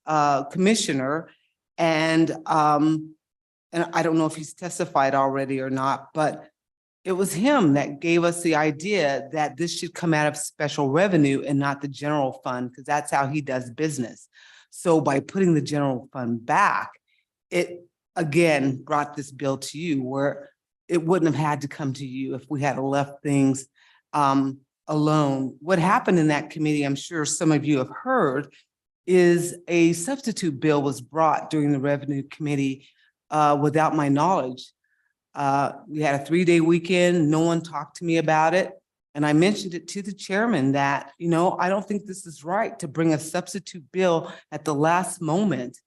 [SPEAKER 14] commissioner, and I don't know if he's testified already or not, but it was him that gave us the idea that this should come out of special revenue and not the general fund, because that's how he does business. So by putting the general fund back, it again brought this bill to you where it wouldn't have had to come to you if we had left things alone. What happened in that committee, I'm sure some of you have heard, is a substitute bill was brought during the Revenue Committee without my knowledge. We had a 3-day weekend. No one talked to me about it. And I mentioned it to the chairman that, you know, I don't think this is right to bring a substitute bill at the last moment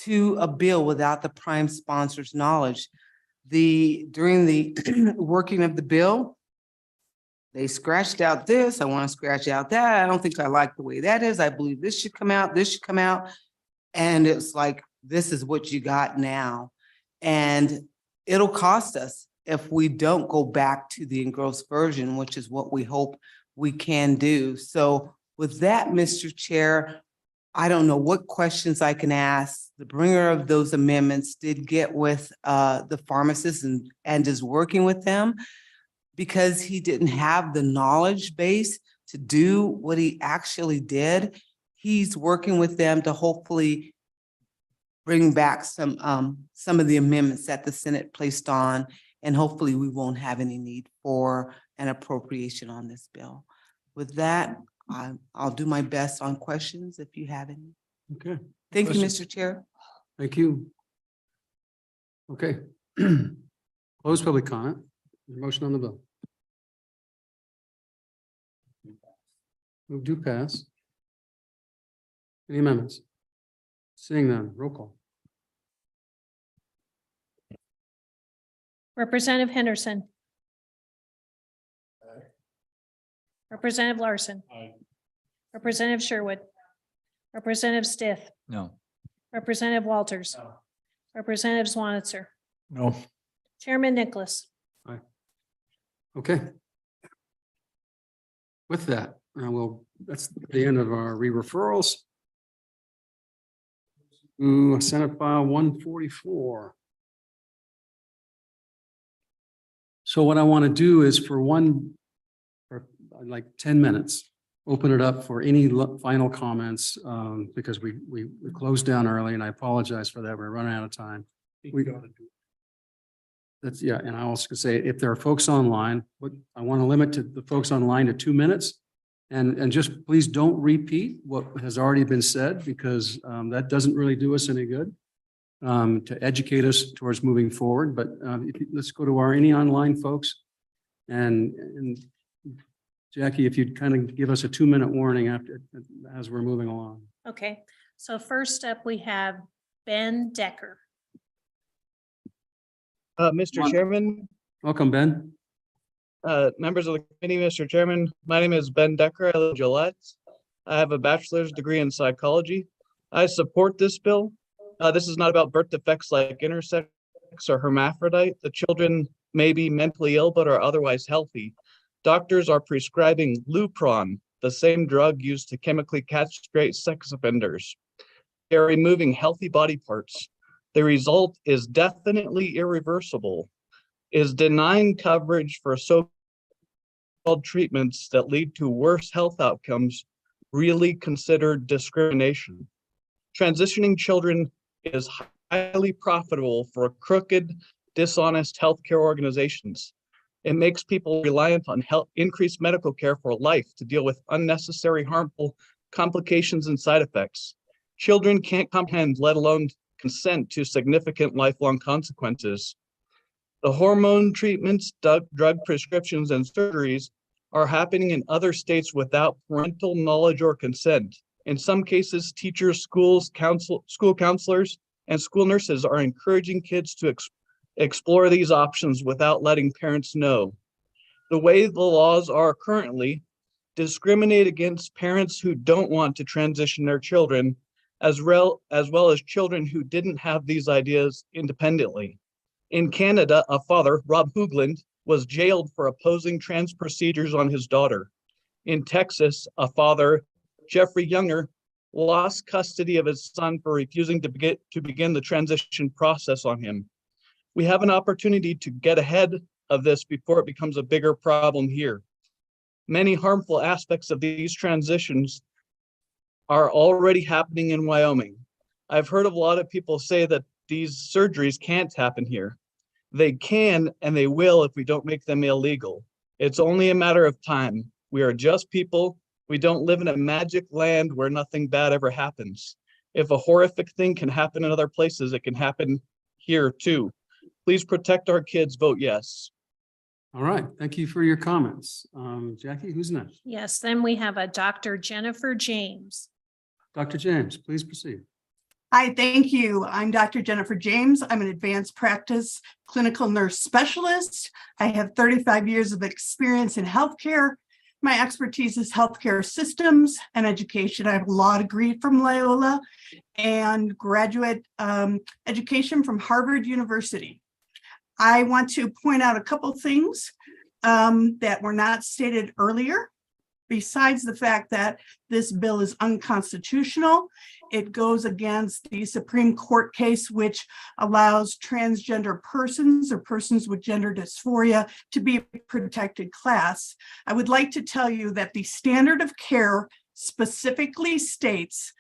[SPEAKER 14] to a bill without the prime sponsor's knowledge. During the working of the bill, they scratched out this. I want to scratch out that. I don't think I like the way that is. I believe this should come out. This should come out. And it's like, this is what you got now. And it'll cost us if we don't go back to the engrossed version, which is what we hope we can do. So with that, Mr. Chair, I don't know what questions I can ask. The bringer of those amendments did get with the pharmacist and is working with them because he didn't have the knowledge base to do what he actually did. He's working with them to hopefully bring back some of the amendments that the Senate placed on, and hopefully we won't have any need for an appropriation on this bill. With that, I'll do my best on questions if you have any.
[SPEAKER 2] Okay.
[SPEAKER 14] Thank you,
[SPEAKER 2] Questions?
[SPEAKER 14] Mr. Chair.
[SPEAKER 2] Thank you. Okay. Close public comment. Motion on the bill. Move to pass. Any amendments? Seeing none, roll call.
[SPEAKER 1] Representative Henderson. Representative Larson. Representative Sherwood. Representative Stith.
[SPEAKER 9] No.
[SPEAKER 1] Representative Walters. Representative Swanitzer.
[SPEAKER 9] No.
[SPEAKER 1] Chairman Nicholas.
[SPEAKER 2] Okay. With that, that's the end of our re-referrals. Senate File 144. So what I want to do is for like 10 minutes, open it up for any final comments because we closed down early and I apologize for that. We're running out of time. That's, yeah, and I also say if there are folks online, I want to limit to the folks online to 2 minutes. And just please don't repeat what has already been said because that doesn't really do us any good to educate us towards moving forward. But let's go to any online folks. And Jackie, if you'd kind of give us a 2-minute warning as we're moving along.
[SPEAKER 1] Okay, so first up we have Ben Decker.
[SPEAKER 15] Mr. Chairman,
[SPEAKER 2] Welcome, Ben.
[SPEAKER 15] members of the committee, Mr. Chairman, my name is Ben Decker. I live in Gillette. I have a bachelor's degree in psychology. I support this bill. This is not about birth defects like intersex or hermaphrodite. The children may be mentally ill but are otherwise healthy. Doctors are prescribing Lupron, the same drug used to chemically castrate sex offenders. They're removing healthy body parts. The result is definitely irreversible. Is denying coverage for so-called treatments that lead to worse health outcomes really considered discrimination? Transitioning children is highly profitable for crooked, dishonest healthcare organizations. It makes people reliant on increased medical care for life to deal with unnecessary harmful complications and side effects. Children can't comprehend, let alone consent to significant lifelong consequences. The hormone treatments, drug prescriptions, and surgeries are happening in other states without parental knowledge or consent. In some cases, teachers, school counselors, and school nurses are encouraging kids to explore these options without letting parents know. The way the laws are currently discriminate against parents who don't want to transition their children, as well as children who didn't have these ideas independently. In Canada, a father, Rob Hoogland, was jailed for opposing trans procedures on his daughter. In Texas, a father, Jeffrey Younger, lost custody of his son for refusing to begin the transition process on him. We have an opportunity to get ahead of this before it becomes a bigger problem here. Many harmful aspects of these transitions are already happening in Wyoming. I've heard of a lot of people say that these surgeries can't happen here. They can and they will if we don't make them illegal. It's only a matter of time. We are just people. We don't live in a magic land where nothing bad ever happens. If a horrific thing can happen in other places, it can happen here too. Please protect our kids. Vote yes.
[SPEAKER 2] All right, thank you for your comments. Jackie, who's next?
[SPEAKER 1] Yes, then we have a Dr. Jennifer James.
[SPEAKER 2] Dr. James, please proceed.
[SPEAKER 16] Hi, thank you. I'm Dr. Jennifer James. I'm an advanced practice clinical nurse specialist. I have 35 years of experience in healthcare. My expertise is healthcare systems and education. I have a law degree from Loyola and graduate education from Harvard University. I want to point out a couple things that were not stated earlier. Besides the fact that this bill is unconstitutional, it goes against the Supreme Court case, which allows transgender persons or persons with gender dysphoria to be a protected class. I would like to tell you that the standard of care specifically states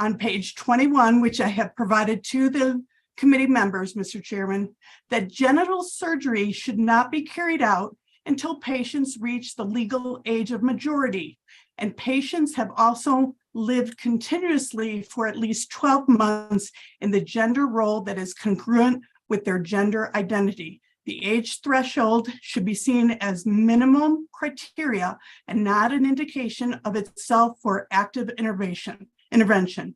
[SPEAKER 16] on page 21, which I have provided to the committee members, Mr. Chairman, that genital surgery should not be carried out until patients reach the legal age of majority. And patients have also lived continuously for at least 12 months in the gender role that is congruent with their gender identity. The age threshold should be seen as minimum criteria and not an indication of itself for active intervention.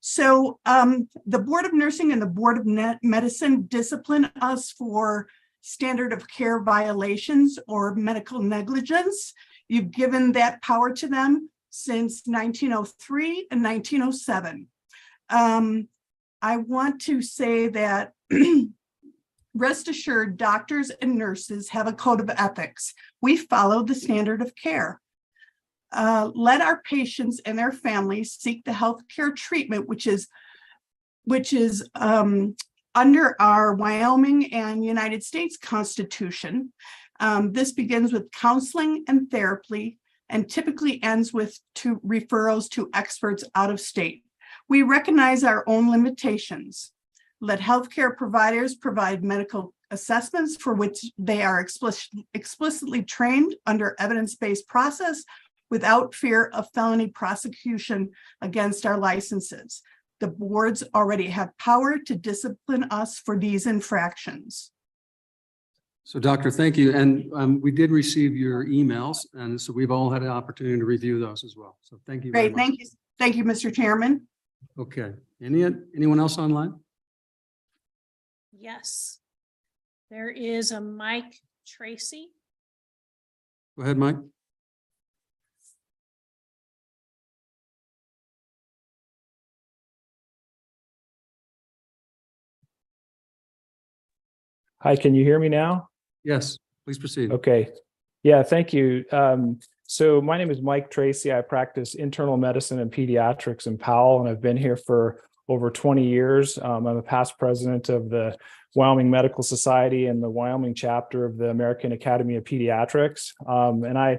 [SPEAKER 16] So the Board of Nursing and the Board of Medicine discipline us for standard of care violations or medical negligence. You've given that power to them since 1903 and 1907. I want to say that rest assured, doctors and nurses have a code of ethics. We follow the standard of care. Let our patients and their families seek the healthcare treatment, which is under our Wyoming and United States Constitution. This begins with counseling and therapy and typically ends with referrals to experts out of state. We recognize our own limitations. Let healthcare providers provide medical assessments for which they are explicitly trained under evidence-based process without fear of felony prosecution against our licenses. The boards already have power to discipline us for these infractions.
[SPEAKER 2] So Doctor, thank you. And we did receive your emails, and so we've all had an opportunity to review those as well. So thank you very
[SPEAKER 16] Great,
[SPEAKER 2] much.
[SPEAKER 16] thank you. Thank you, Mr. Chairman.
[SPEAKER 2] Okay, anyone else online?
[SPEAKER 1] Yes. There is a Mike Tracy.
[SPEAKER 2] Go ahead, Mike.
[SPEAKER 17] Hi, can you hear me now?
[SPEAKER 2] Yes, please proceed.
[SPEAKER 17] Okay. Yeah, thank you. So my name is Mike Tracy. I practice internal medicine and pediatrics in Powell, and I've been here for over 20 years. I'm a past president of the Wyoming Medical Society and the Wyoming chapter of the American Academy of Pediatrics. And I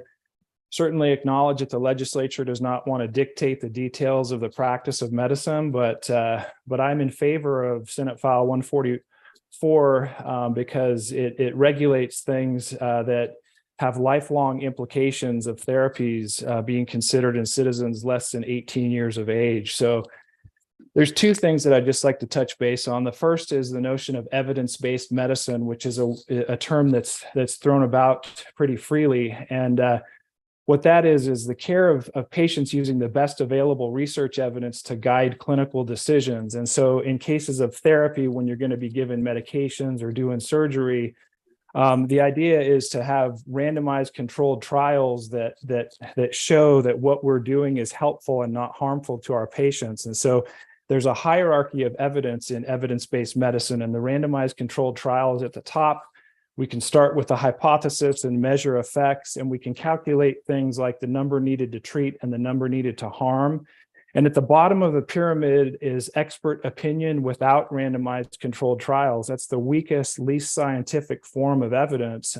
[SPEAKER 17] certainly acknowledge that the legislature does not want to dictate the details of the practice of medicine, but I'm in favor of Senate File 144 because it regulates things that have lifelong implications of therapies being considered in citizens less than 18 years of age. So there's two things that I'd just like to touch base on. The first is the notion of evidence-based medicine, which is a term that's thrown about pretty freely. And what that is the care of patients using the best available research evidence to guide clinical decisions. And so in cases of therapy, when you're going to be given medications or doing surgery, the idea is to have randomized controlled trials that show that what we're doing is helpful and not harmful to our patients. And so there's a hierarchy of evidence in evidence-based medicine, and the randomized controlled trials at the top. We can start with a hypothesis and measure effects, and we can calculate things like the number needed to treat and the number needed to harm. And at the bottom of the pyramid is expert opinion without randomized controlled trials. That's the weakest, least scientific form of evidence.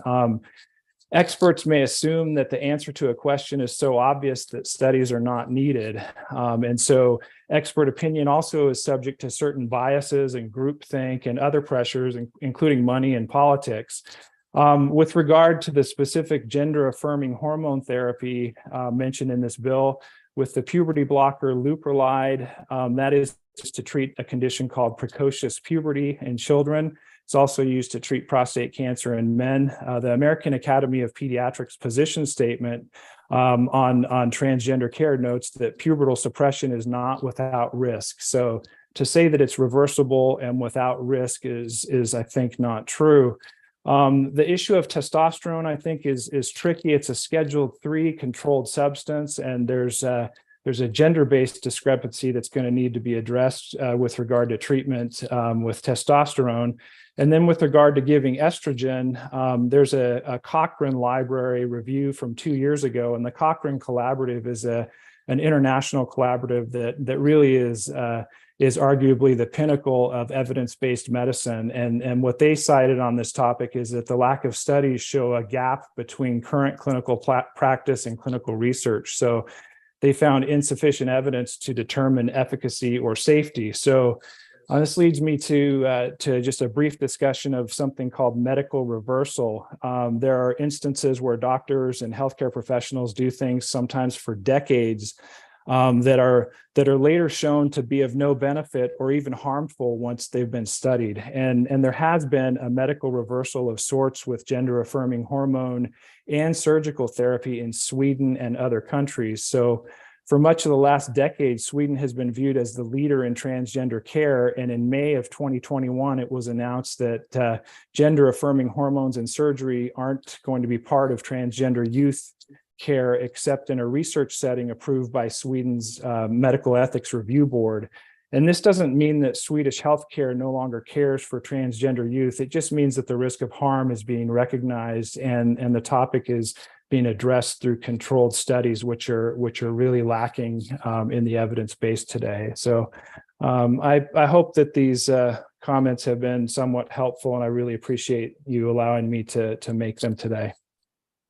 [SPEAKER 17] Experts may assume that the answer to a question is so obvious that studies are not needed. And so expert opinion also is subject to certain biases and groupthink and other pressures, including money and politics. With regard to the specific gender-affirming hormone therapy mentioned in this bill, with the puberty blocker Leuprolide, that is to treat a condition called precocious puberty in children. It's also used to treat prostate cancer in men. The American Academy of Pediatrics position statement on transgender care notes that pubertal suppression is not without risk. So to say that it's reversible and without risk is I think, not true. The issue of testosterone, I think, is tricky. It's a Schedule III controlled substance, and there's a gender-based discrepancy that's going to need to be addressed with regard to treatment with testosterone. And then with regard to giving estrogen, there's a Cochrane Library review from 2 years ago, and the Cochrane Collaborative is an international collaborative that really is arguably the pinnacle of evidence-based medicine. And what they cited on this topic is that the lack of studies show a gap between current clinical practice and clinical research. So they found insufficient evidence to determine efficacy or safety. So this leads me to just a brief discussion of something called medical reversal. There are instances where doctors and healthcare professionals do things sometimes for decades that are later shown to be of no benefit or even harmful once they've been studied. And there has been a medical reversal of sorts with gender-affirming hormone and surgical therapy in Sweden and other countries. So for much of the last decade, Sweden has been viewed as the leader in transgender care. And in May of 2021, it was announced that gender-affirming hormones and surgery aren't going to be part of transgender youth care except in a research setting approved by Sweden's Medical Ethics Review Board. And this doesn't mean that Swedish healthcare no longer cares for transgender youth. It just means that the risk of harm is being recognized, and the topic is being addressed through controlled studies, which are really lacking in the evidence base today. So I hope that these comments have been somewhat helpful, and I really appreciate you allowing me to make them today.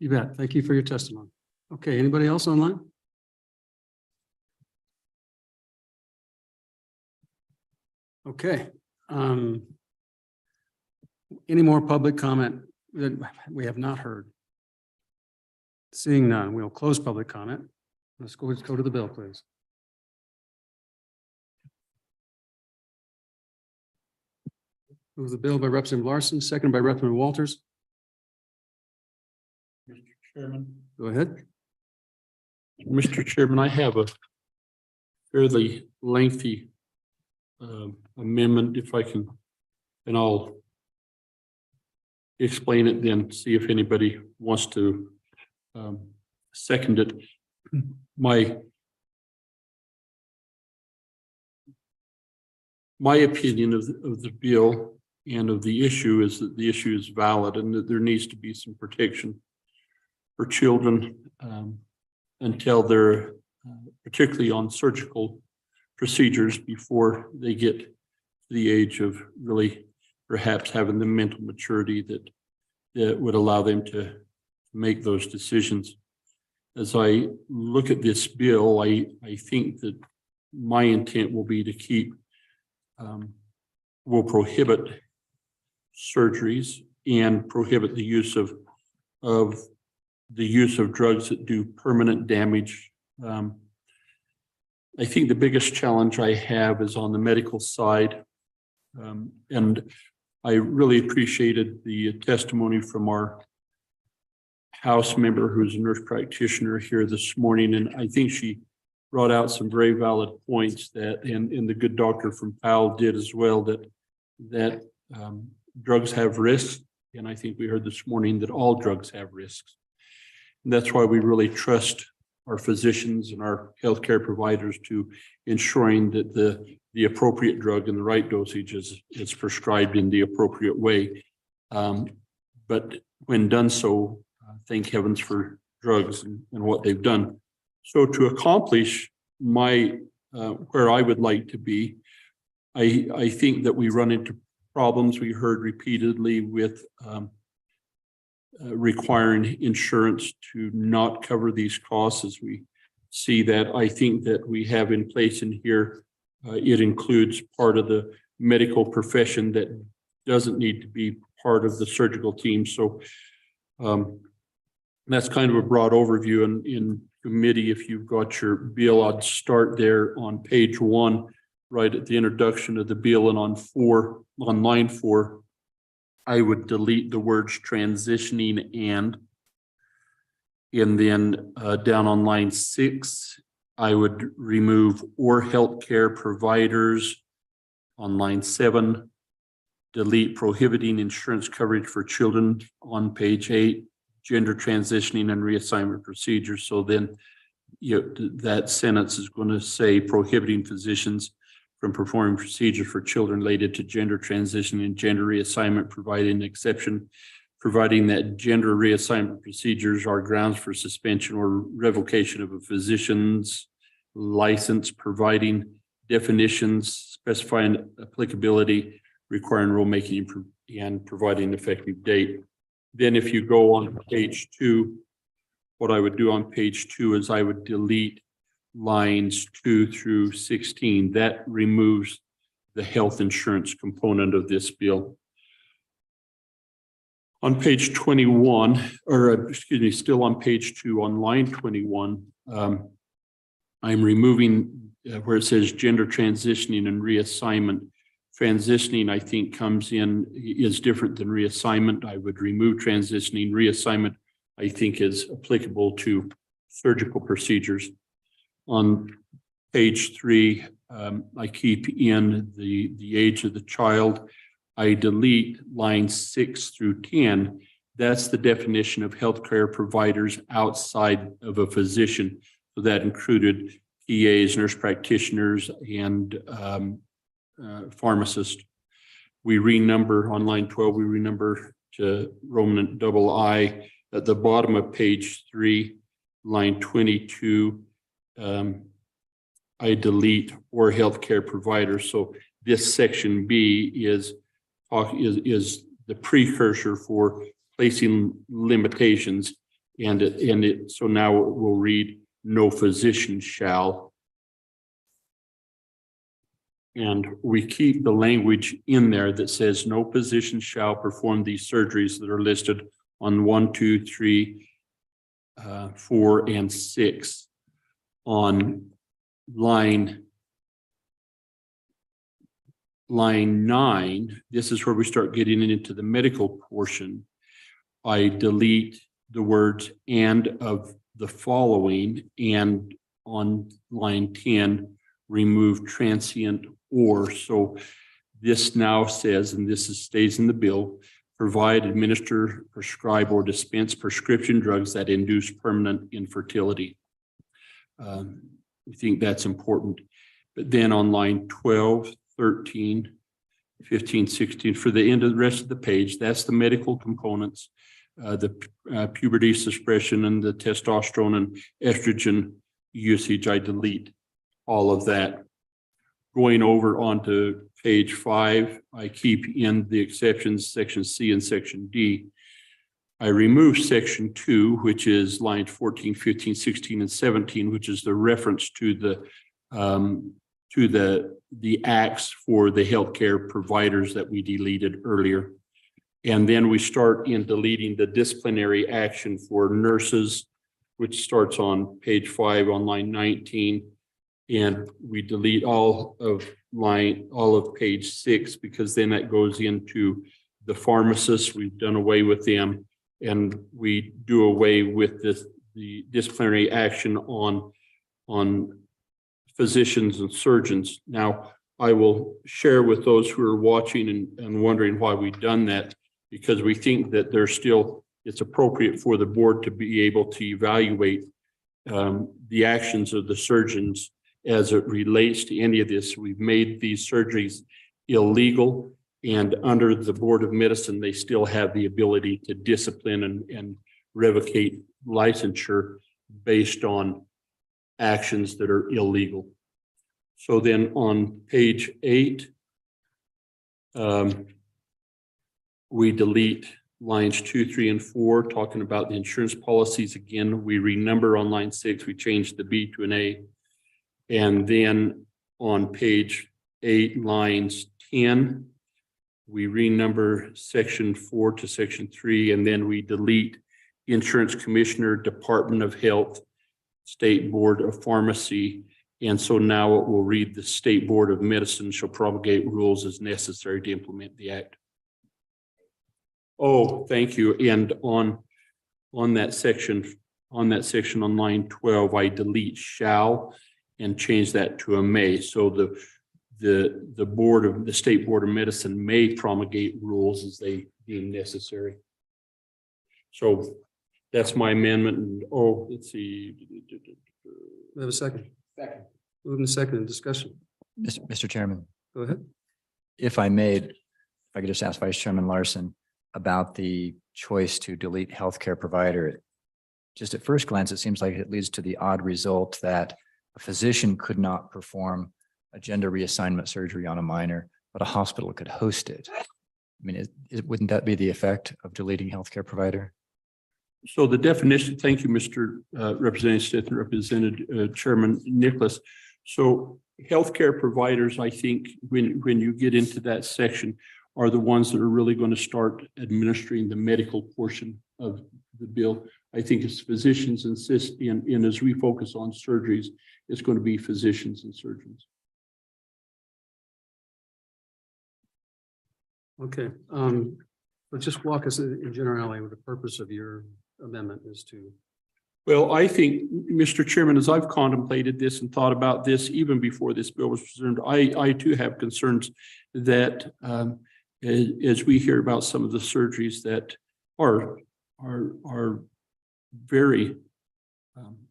[SPEAKER 2] You bet. Thank you for your testimony. Okay, anybody else online? Okay. Any more public comment that we have not heard? Seeing none, we'll close public comment. Let's go to the bill, please. Move the bill by Representative Larson, second by Representative Walters.
[SPEAKER 3] Mr. Chairman.
[SPEAKER 2] Go ahead.
[SPEAKER 3] Mr. Chairman, I have a fairly lengthy amendment, if I can, and I'll explain it then, see if anybody wants to second it. My opinion of the bill and of the issue is that the issue is valid and that there needs to be some protection for children until they're particularly on surgical procedures before they get to the age of really perhaps having the mental maturity that would allow them to make those decisions. As I look at this bill, I think that my intent will be to keep, will prohibit surgeries and prohibit the use of drugs that do permanent damage. I think the biggest challenge I have is on the medical side. And I really appreciated the testimony from our House member who's a nurse practitioner here this morning. And I think she brought out some very valid points that, and the good doctor from Powell did as well, that drugs have risks. And I think we heard this morning that all drugs have risks. And that's why we really trust our physicians and our healthcare providers to ensuring that the appropriate drug and the right dosage is prescribed in the appropriate way. But when done so, thank heavens for drugs and what they've done. So to accomplish my where I would like to be, I think that we run into problems we heard repeatedly with requiring insurance to not cover these costs. As we see that, I think that we have in place in here, it includes part of the medical profession that doesn't need to be part of the surgical team. So that's kind of a broad overview. And in committee, if you've got your bill, I'd start there on page 1, right at the introduction of the bill, and on line 4, I would delete the words transitioning and then down on line 6, I would remove or healthcare providers. On line 7, delete prohibiting insurance coverage for children. On page 8, gender transitioning and reassignment procedures. So then that sentence is going to say prohibiting physicians from performing procedures for children related to gender transition and gender reassignment, providing an exception, providing that gender reassignment procedures are grounds for suspension or revocation of a physician's license, providing definitions, specifying applicability, requiring rulemaking, and providing effective date. Then if you go on page 2, what I would do on page 2 is I would delete lines 2 through 16. That removes the health insurance component of this bill. On page 21, or excuse me, still on page 2, on line 21, I'm removing where it says gender transitioning and reassignment. Transitioning, I think, is different than reassignment. I would remove transitioning. Reassignment, I think, is applicable to surgical procedures. On page 3, I keep in the age of the child. I delete lines 6 through 10. That's the definition of healthcare providers outside of a physician. So that included PAs, nurse practitioners, and pharmacists. We renumber on line 12, we renumber to Roman II. At the bottom of page 3, line 22, I delete or healthcare providers. So this section B is the precursor for placing limitations, so now it will read no physician shall. And we keep the language in there that says no physician shall perform these surgeries that are listed on 1, 2, 3, 4, and 6. On line 9, this is where we start getting into the medical portion. I delete the words and of the following, and on line 10, remove transient or. So this now says, and this stays in the bill, provide, administer, prescribe, or dispense prescription drugs that induce permanent infertility. We think that's important. But then on line 12, 13, 15, 16, for the end of the rest of the page, that's the medical components. puberty suppression and the testosterone and estrogen usage, I delete all of that. Going over onto page 5, I keep in the exceptions, section C and section D. I remove section 2, which is lines 14, 15, 16, and 17, which is the reference to the acts for the healthcare providers that we deleted earlier. And then we start in deleting the disciplinary action for nurses, which starts on page 5 on line 19. And we delete all of page 6, because then that goes into the pharmacists. We've done away with them, and we do away with the disciplinary action on physicians and surgeons. Now, I will share with those who are watching and wondering why we've done that, because we think that it's appropriate for the board to be able to evaluate the actions of the surgeons as it relates to any of this. We've made these surgeries illegal, and under the Board of Medicine, they still have the ability to discipline and revocate licensure based on actions that are illegal. So then on page 8, we delete lines 2, 3, and 4, talking about the insurance policies. Again, we renumber on line 6, we change the B to an A. And then on page 8, lines 10, we renumber section 4 to section 3, and then we delete Insurance Commissioner, Department of Health, State Board of Pharmacy. And so now it will read, the State Board of Medicine shall promulgate rules as necessary to implement the act. Oh, thank you. And on that section on line 12, I delete shall and change that to a may. So the State Board of Medicine may promulgate rules as they deem necessary. So that's my amendment. And let's see.
[SPEAKER 2] We have a second.
[SPEAKER 6] Second.
[SPEAKER 2] Moving to second in discussion.
[SPEAKER 9] Mr. Chairman,
[SPEAKER 2] Go ahead.
[SPEAKER 9] if I could just ask Vice Chairman Larson about the choice to delete healthcare provider. Just at first glance, it seems like it leads to the odd result that a physician could not perform a gender reassignment surgery on a minor, but a hospital could host it. I mean, wouldn't that be the effect of deleting healthcare provider?
[SPEAKER 3] So the definition, thank you, Mr. Representative Smith and Representative Chairman Nicholas. So healthcare providers, I think, when you get into that section, are the ones that are really going to start administering the medical portion of the bill. I think it's physicians and as we focus on surgeries, it's going to be physicians and surgeons.
[SPEAKER 2] Okay. But just walk us in generality with the purpose of your amendment is to.
[SPEAKER 3] Well, I think, Mr. Chairman, as I've contemplated this and thought about this, even before this bill was presented, I too have concerns that as we hear about some of the surgeries that are very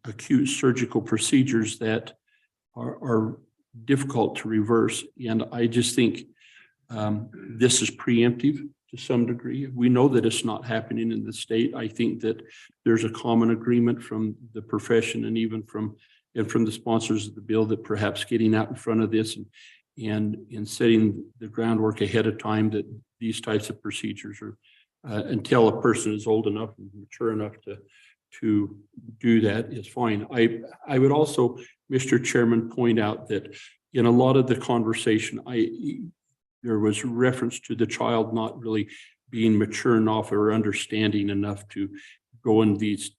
[SPEAKER 3] acute surgical procedures that are difficult to reverse. And I just think this is preemptive to some degree. We know that it's not happening in the state. I think that there's a common agreement from the profession and even from the sponsors of the bill that perhaps getting out in front of this and setting the groundwork ahead of time that these types of procedures are until a person is old enough and mature enough to do that is fine. I would also, Mr. Chairman, point out that in a lot of the conversation, there was reference to the child not really being mature enough or understanding enough to go in these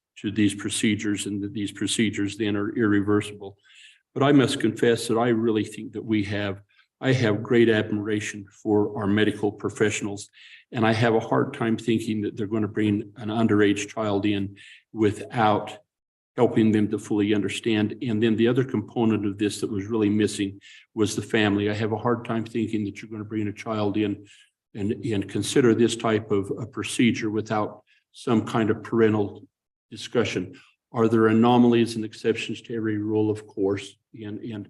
[SPEAKER 3] procedures, and that these procedures then are irreversible. But I must confess that I really think that I have great admiration for our medical professionals, and I have a hard time thinking that they're going to bring an underage child in without helping them to fully understand. And then the other component of this that was really missing was the family. I have a hard time thinking that you're going to bring a child in and consider this type of a procedure without some kind of parental discussion. Are there anomalies and exceptions to every rule? Of course. And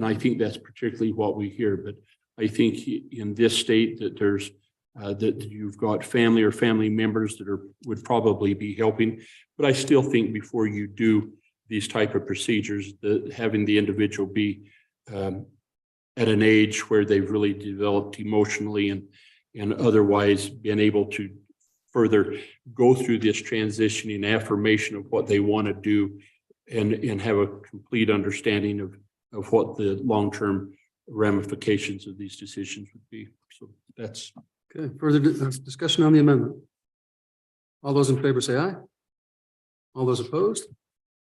[SPEAKER 3] I think that's particularly what we hear. But I think in this state that there's that you've got family or family members that would probably be helping. But I still think before you do these type of procedures, that having the individual be at an age where they've really developed emotionally and otherwise been able to further go through this transitioning affirmation of what they want to do and have a complete understanding of what the long-term ramifications of these decisions would be. So that's
[SPEAKER 2] Okay, further discussion on the amendment. All those in favor say aye. All those opposed?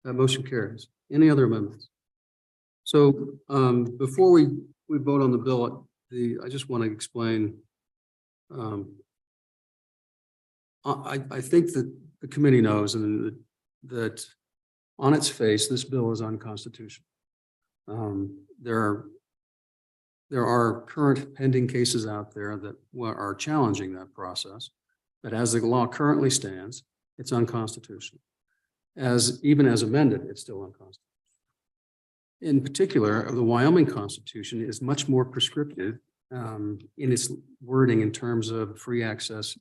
[SPEAKER 2] That motion carries. Any other amendments? So before we vote on the bill, I just want to explain. I think that the committee knows and that on its face, this bill is unconstitutional. There are current pending cases out there that are challenging that process, but as the law currently stands, it's unconstitutional. Even as amended, it's still unconstitutional. In particular, the Wyoming Constitution is much more prescriptive in its wording in terms of free access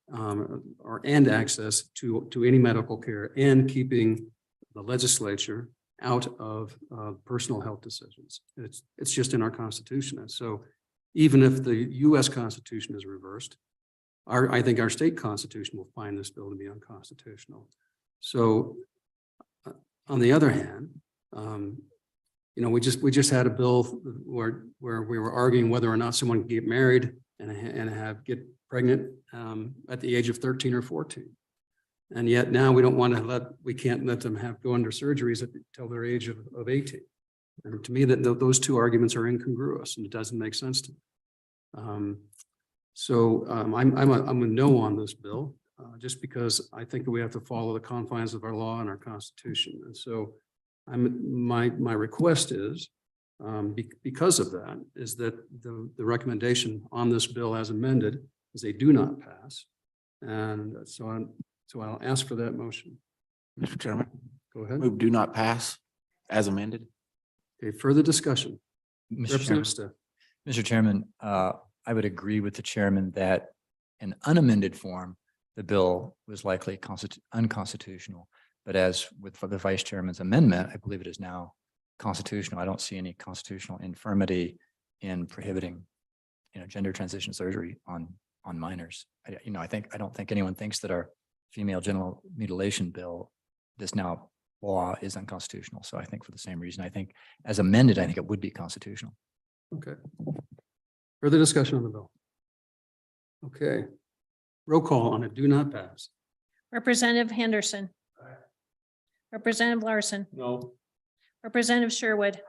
[SPEAKER 2] and access to any medical care and keeping the legislature out of personal health decisions. It's just in our Constitution. And so even if the US Constitution is reversed, I think our state constitution will find this bill to be unconstitutional. So on the other hand, we just had a bill where we were arguing whether or not someone can get married and get pregnant at the age of 13 or 14. And yet now we can't let them go under surgeries until their age of 18. And to me, those two arguments are incongruous and it doesn't make sense to me. I'm a no on this bill, just because I think that we have to follow the confines of our law and our Constitution. And so my request is, because of that, is that the recommendation on this bill as amended is they do not pass. And so I'll ask for that motion.
[SPEAKER 6] Mr. Chairman.
[SPEAKER 2] Go ahead.
[SPEAKER 6] Move do not pass as amended.
[SPEAKER 2] Okay, further discussion.
[SPEAKER 9] Mr. Chairman, I would agree with the chairman that in unamended form, the bill was likely unconstitutional. But as with the vice chairman's amendment, I believe it is now constitutional. I don't see any constitutional infirmity in prohibiting, gender transition surgery on minors. I don't think anyone thinks that our female genital mutilation bill, this now law, is unconstitutional. So I think for the same reason, I think as amended, I think it would be constitutional.
[SPEAKER 2] Okay. Further discussion on the bill. Okay. Roll call on it. Do not pass.
[SPEAKER 1] Representative Henderson. Representative Larson.
[SPEAKER 3] no.
[SPEAKER 1] Representative Sherwood.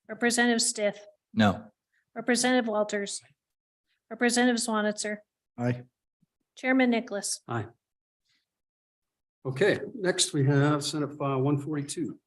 [SPEAKER 1] Representative Stiff.
[SPEAKER 4] No.
[SPEAKER 1] Representative Walters. Representative Swanitzer.
[SPEAKER 4] Aye.
[SPEAKER 1] Chairman Nicholas.
[SPEAKER 2] Aye. Okay, next we have Senate File 142.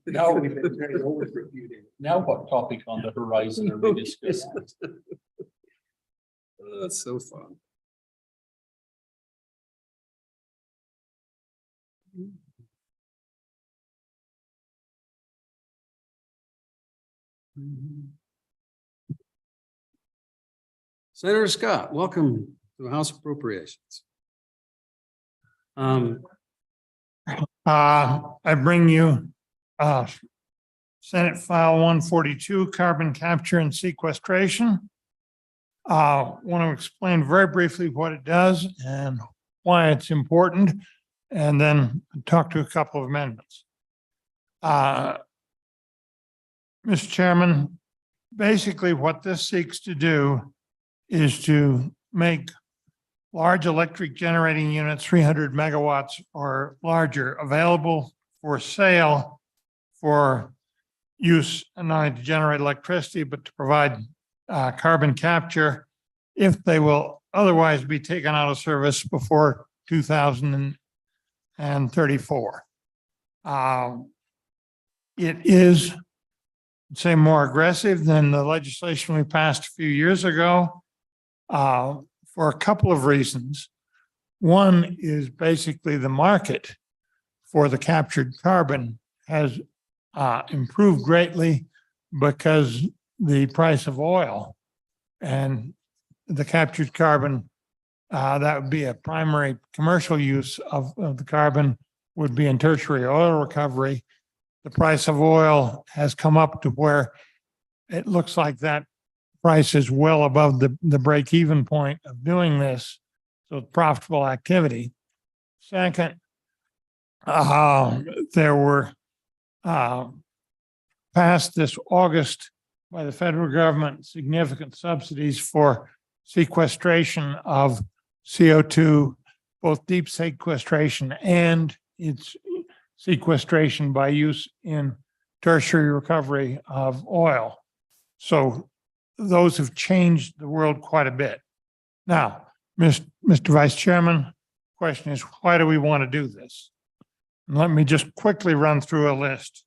[SPEAKER 3] Now we've been very overreviewed. Now what topic on the horizon are we discussing?
[SPEAKER 2] Oh, that's so fun. Senator Scott, welcome to the House Appropriations.
[SPEAKER 18] I bring you Senate File 142, Carbon Capture and Sequestration. Want to explain very briefly what it does and why it's important, and then talk to a couple of amendments. Mr. Chairman, basically what this seeks to do is to make large electric generating units, 300 megawatts or larger, available for sale for use not only to generate electricity, but to provide carbon capture if they will otherwise be taken out of service before 2034. It is say more aggressive than the legislation we passed a few years ago, for a couple of reasons. One is basically the market for the captured carbon has improved greatly because the price of oil and the captured carbon, that would be a primary commercial use of the carbon, would be in tertiary oil recovery. The price of oil has come up to where it looks like that price is well above the break-even point of doing this. So it's profitable activity. Second, there were passed this August by the federal government significant subsidies for sequestration of CO2, both deep sequestration and its sequestration by use in tertiary recovery of oil. So those have changed the world quite a bit. Now, Mr. Vice Chairman, question is, why do we want to do this? And let me just quickly run through a list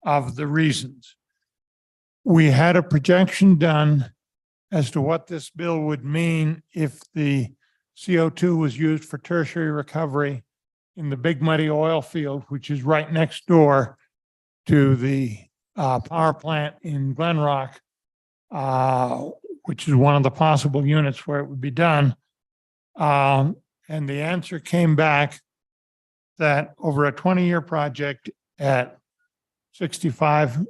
[SPEAKER 18] of the reasons. We had a projection done as to what this bill would mean if the CO2 was used for tertiary recovery in the Big Muddy oil field, which is right next door to the power plant in Glen Rock, which is one of the possible units where it would be done. And the answer came back that over a 20-year project at $65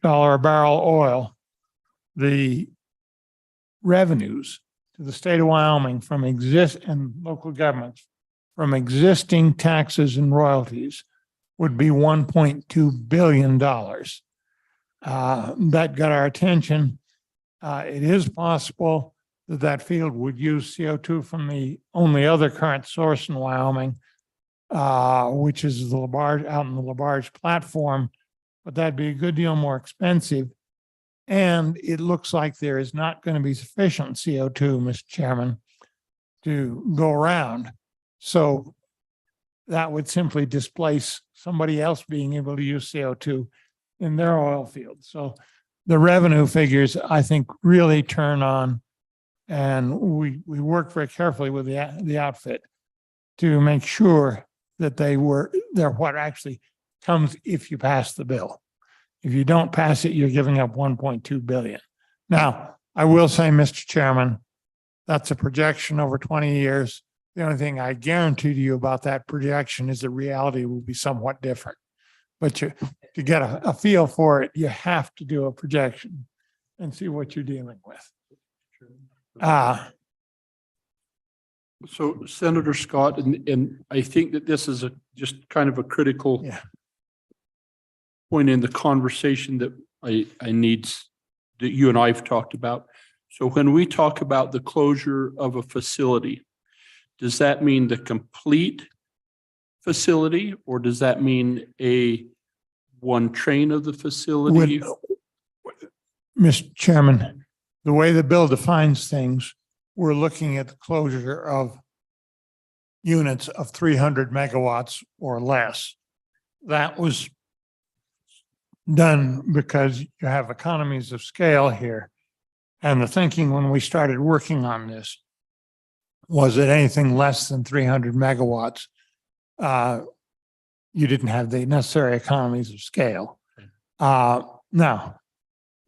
[SPEAKER 18] a barrel oil, the revenues to the state of Wyoming from and local governments from existing taxes and royalties would be $1.2 billion. That got our attention. It is possible that that field would use CO2 from the only other current source in Wyoming, which is the LaBarge, out in the LaBarge platform, but that'd be a good deal more expensive. And it looks like there is not going to be sufficient CO2, Mr. Chairman, to go around. So that would simply displace somebody else being able to use CO2 in their oil field. So the revenue figures, I think, really turn on, and we worked very carefully with the outfit to make sure that they're what actually comes if you pass the bill. If you don't pass it, you're giving up 1.2 billion. Now, I will say, Mr. Chairman, that's a projection over 20 years. The only thing I guarantee to you about that projection is the reality will be somewhat different. But to get a feel for it, you have to do a projection and see what you're dealing with.
[SPEAKER 3] So Senator Scott, and I think that this is just kind of a critical point in the conversation that I need, that you and I have talked about. So when we talk about the closure of a facility, does that mean the complete facility, or does that mean one train of the facility?
[SPEAKER 18] Mr. Chairman, the way the bill defines things, we're looking at the closure of units of 300 megawatts or less. That was done because you have economies of scale here. And the thinking when we started working on this was that anything less than 300 megawatts, you didn't have the necessary economies of scale. Now,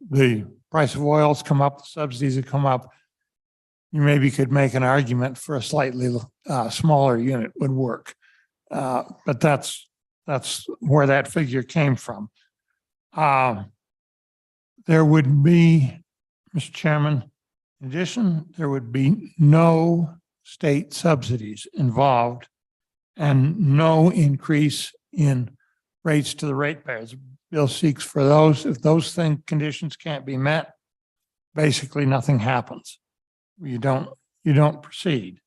[SPEAKER 18] the price of oil's come up, the subsidies have come up. You maybe could make an argument for a slightly smaller unit would work. But that's where that figure came from. There would be, Mr. Chairman, in addition, there would be no state subsidies involved and no increase in rates to the ratepayers. Bill seeks for those. If those conditions can't be met, basically nothing happens. You don't proceed.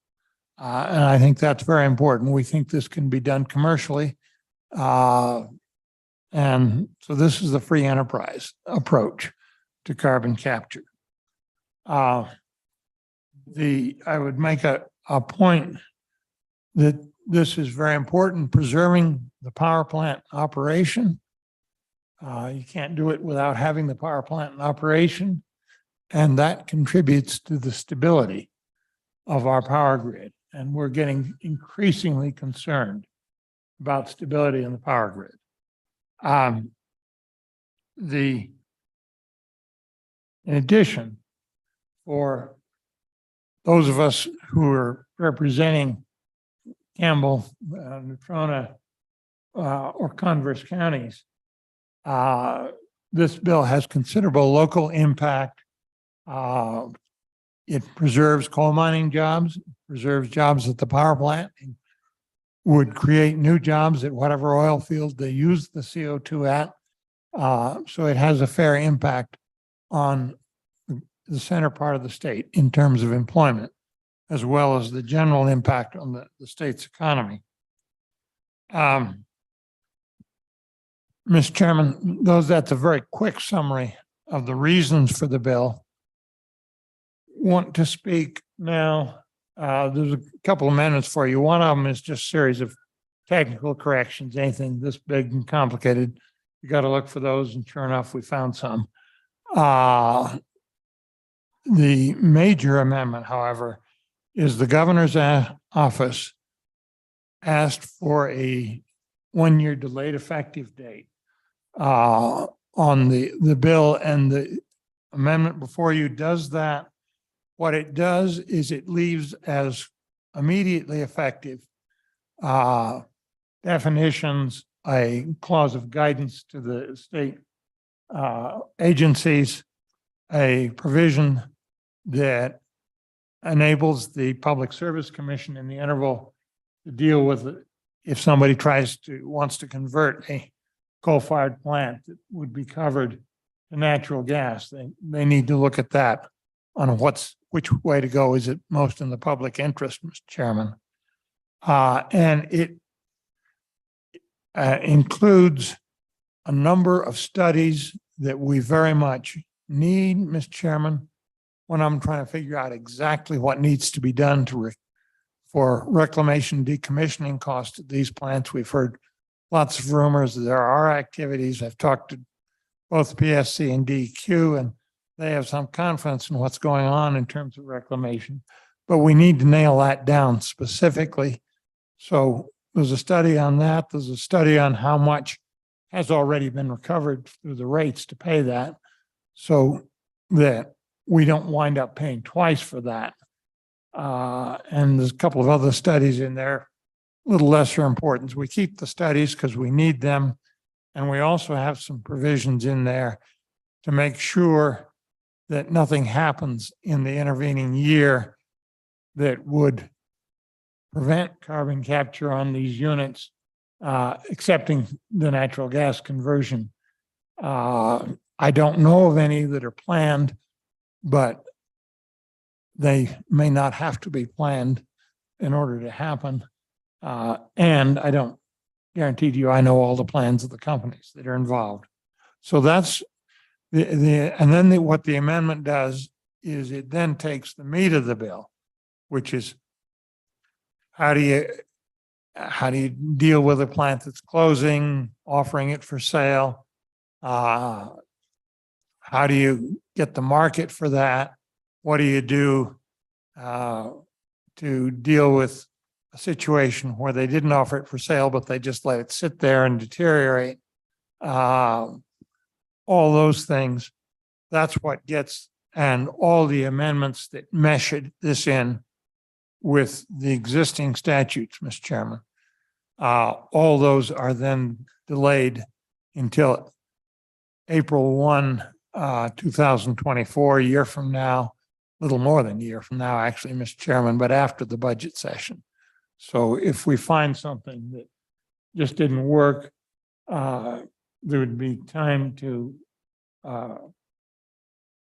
[SPEAKER 18] And I think that's very important. We think this can be done commercially. And so this is the free enterprise approach to carbon capture. I would make a point that this is very important, preserving the power plant operation You can't do it without having the power plant in operation. And that contributes to the stability of our power grid. And we're getting increasingly concerned about stability in the power grid. In addition, for those of us who are representing Campbell, Natrona, or Converse counties, this bill has considerable local impact. It preserves coal mining jobs, preserves jobs at the power plant, and would create new jobs at whatever oil field they use the CO2 at. So it has a fair impact on the center part of the state in terms of employment, as well as the general impact on the state's economy. Mr. Chairman, that's a very quick summary of the reasons for the bill. Want to speak now? There's a couple of minutes for you. One of them is just a series of technical corrections. Anything this big and complicated, you got to look for those, and sure enough, we found some. The major amendment, however, is the governor's office asked for a 1-year delayed effective date on the bill, and the amendment before you does that. What it does is it leaves as immediately effective definitions, a clause of guidance to the state agencies, a provision that enables the Public Service Commission in the interval to deal with it if somebody wants to convert a coal-fired plant that would be covered to natural gas. They need to look at that on which way to go. Is it most in the public interest, Mr. Chairman? And it includes a number of studies that we very much need, Mr. Chairman, when I'm trying to figure out exactly what needs to be done for reclamation decommissioning costs at these plants. We've heard lots of rumors. There are activities. I've talked to both PSC and DEQ, and they have some confidence in what's going on in terms of reclamation, but we need to nail that down specifically. So there's a study on that. There's a study on how much has already been recovered through the rates to pay that, so that we don't wind up paying twice for that. And there's a couple of other studies in there, a little lesser importance. We keep the studies because we need them. And we also have some provisions in there to make sure that nothing happens in the intervening year that would prevent carbon capture on these units, excepting the natural gas conversion. I don't know of any that are planned, but they may not have to be planned in order to happen. And I don't guarantee to you I know all the plans of the companies that are involved. So that's and then what the amendment does is it then takes the meat of the bill, which is how do you deal with a plant that's closing, offering it for sale? How do you get the market for that? What do you do to deal with a situation where they didn't offer it for sale, but they just let it sit there and deteriorate? All those things, that's what gets, and all the amendments that mesh this in with the existing statutes, Mr. Chairman. All those are then delayed until April 1, 2024, a year from now, a little more than a year from now, actually, Mr. Chairman, but after the budget session. So if we find something that just didn't work, there would be time to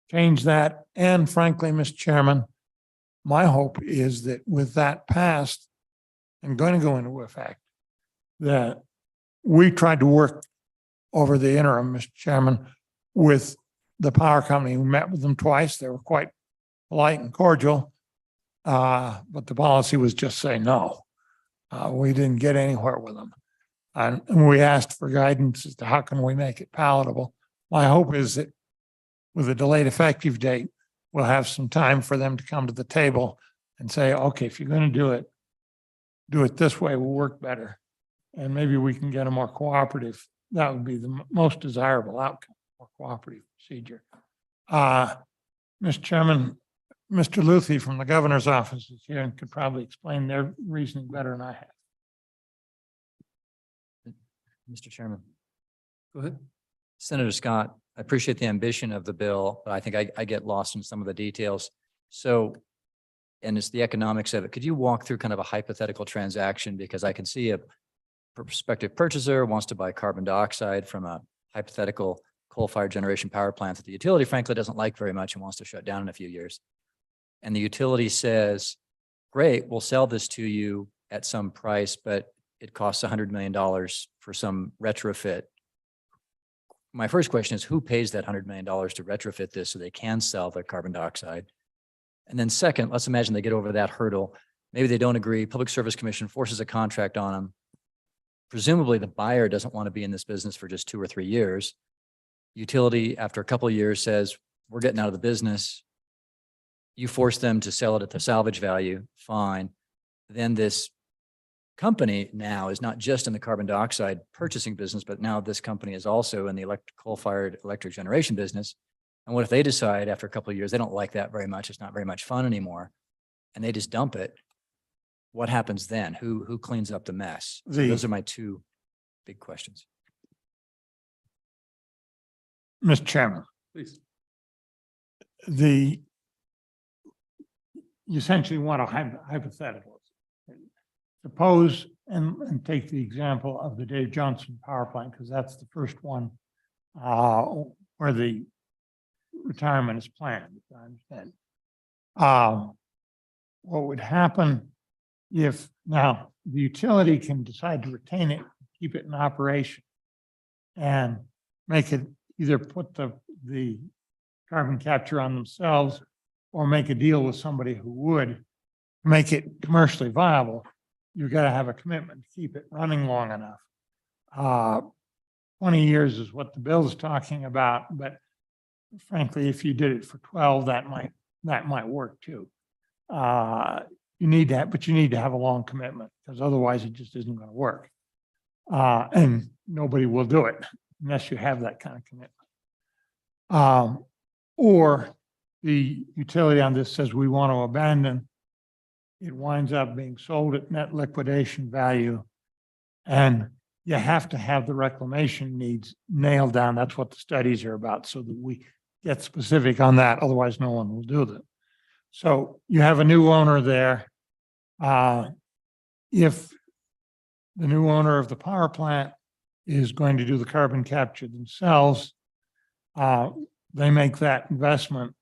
[SPEAKER 18] change that. And frankly, Mr. Chairman, my hope is that with that passed and going to go into effect, that we tried to work over the interim, Mr. Chairman, with the power company. We met with them twice. They were quite polite and cordial, but the policy was just say no. We didn't get anywhere with them. And we asked for guidance as to how can we make it palatable. My hope is that with a delayed effective date, we'll have some time for them to come to the table and say, okay, if you're going to do it this way, will work better. And maybe we can get a more cooperative, that would be the most desirable outcome, more cooperative procedure. Mr. Chairman, Mr. Luthi from the governor's office is here and could probably explain their reasoning better than I have.
[SPEAKER 9] Mr. Chairman.
[SPEAKER 2] Go ahead.
[SPEAKER 9] Senator Scott, I appreciate the ambition of the bill, but I think I get lost in some of the details. So, and it's the economics of it. Could you walk through kind of a hypothetical transaction? Because I can see a prospective purchaser wants to buy carbon dioxide from a hypothetical coal-fired generation power plant that the utility frankly doesn't like very much and wants to shut down in a few years. And the utility says, great, we'll sell this to you at some price, but it costs $100 million for some retrofit. My first question is, who pays that $100 million to retrofit this so they can sell the carbon dioxide? And then second, let's imagine they get over that hurdle. Maybe they don't agree. Public Service Commission forces a contract on them. Presumably the buyer doesn't want to be in this business for just 2 or 3 years. Utility, after a couple of years, says, we're getting out of the business. You force them to sell it at the salvage value, fine. Then this company now is not just in the carbon dioxide purchasing business, but now this company is also in the coal-fired electric generation business. And what if they decide after a couple of years, they don't like that very much, it's not very much fun anymore, and they just dump it? What happens then? Who cleans up the mess? So those are my 2 big questions.
[SPEAKER 18] Mr. Chairman.
[SPEAKER 2] Please.
[SPEAKER 18] You essentially want a hypothetical. Suppose, and take the example of the Dave Johnson power plant, because that's the first one where the retirement is planned, if I understand. What would happen if now the utility can decide to retain it, keep it in operation, and make it either put the carbon capture on themselves or make a deal with somebody who would make it commercially viable, you've got to have a commitment to keep it running long enough. 20 years is what the bill is talking about, but frankly, if you did it for 12, that might work too. You need to have a long commitment, because otherwise it just isn't going to work. And nobody will do it unless you have that kind of commitment. Or the utility on this says we want to abandon. It winds up being sold at net liquidation value. And you have to have the reclamation needs nailed down. That's what the studies are about, so that we get specific on that. Otherwise, no one will do that. So you have a new owner there. If the new owner of the power plant is going to do the carbon capture themselves, they make that investment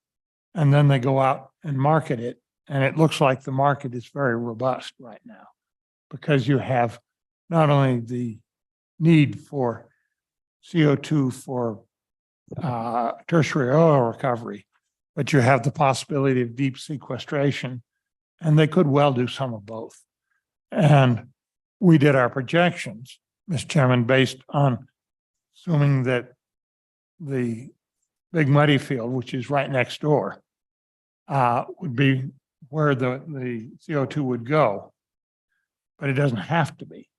[SPEAKER 18] and then they go out and market it. And it looks like the market is very robust right now, because you have not only the need for CO2 for tertiary oil recovery, but you have the possibility of deep sequestration, and they could well do some of both. And we did our projections, Mr. Chairman, based on assuming that the Big Muddy Field, which is right next door, would be where the CO2 would go, but it doesn't have to be.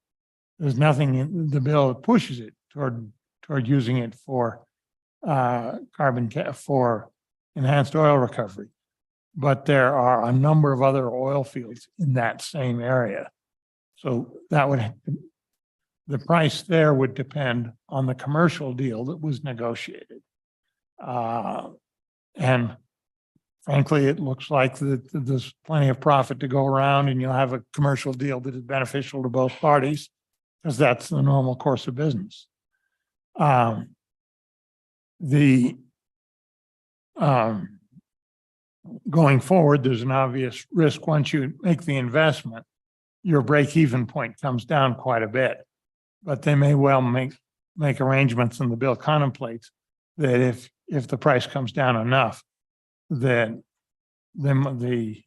[SPEAKER 18] There's nothing in the bill that pushes it toward using it for for enhanced oil recovery. But there are a number of other oil fields in that same area. So the price there would depend on the commercial deal that was negotiated. And frankly, it looks like there's plenty of profit to go around, and you'll have a commercial deal that is beneficial to both parties, because that's the normal course of business. Going forward, there's an obvious risk. Once you make the investment, your break-even point comes down quite a bit. But they may well make arrangements, and the bill contemplates that if the price comes down enough, then the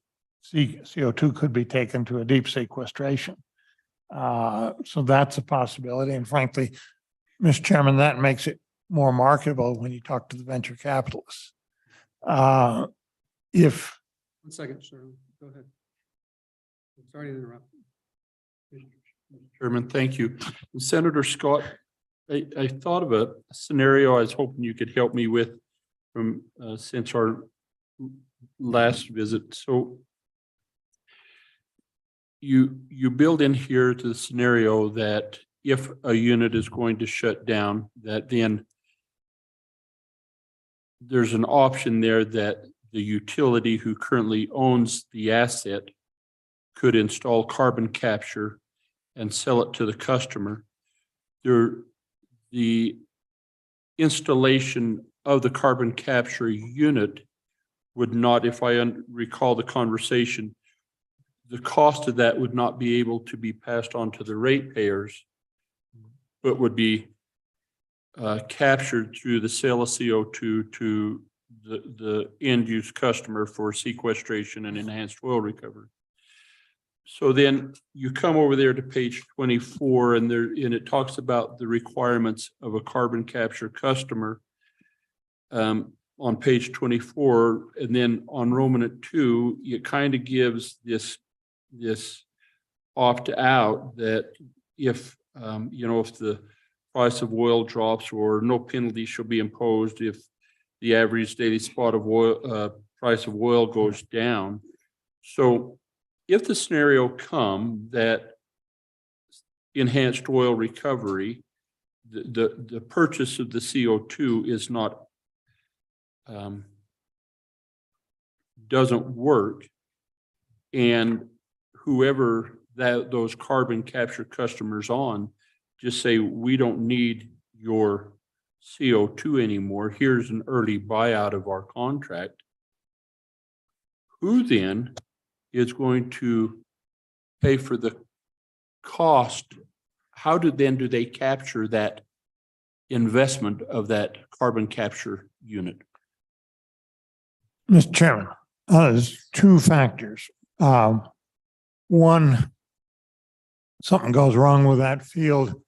[SPEAKER 18] CO2 could be taken to a deep sequestration. So that's a possibility. And frankly, Mr. Chairman, that makes it more marketable when you talk to the venture capitalists. If
[SPEAKER 2] 1 second, sir. Go ahead. I'm sorry to interrupt.
[SPEAKER 3] Chairman, thank you. Senator Scott, I thought of a scenario I was hoping you could help me with from since our last visit. So you build in here to the scenario that if a unit is going to shut down, that then there's an option there that the utility who currently owns the asset could install carbon capture and sell it to the customer. The installation of the carbon capture unit would not, if I recall the conversation, the cost of that would not be able to be passed on to the ratepayers, but would be captured through the sale of CO2 to the end use customer for sequestration and enhanced oil recovery. So then you come over there to page 24 and it talks about the requirements of a carbon capture customer on page 24. And then on Roman 2, it kind of gives this opt out that if, if the price of oil drops or no penalty shall be imposed if the average daily spot of oil price of oil goes down. So if the scenario come that enhanced oil recovery, the purchase of the CO2 is not doesn't work, and whoever those carbon capture customers on just say, we don't need your CO2 anymore, here's an early buyout of our contract. Who then is going to pay for the cost? How do they capture that investment of that carbon capture unit?
[SPEAKER 18] Mr. Chairman, there's two factors. One, something goes wrong with that field,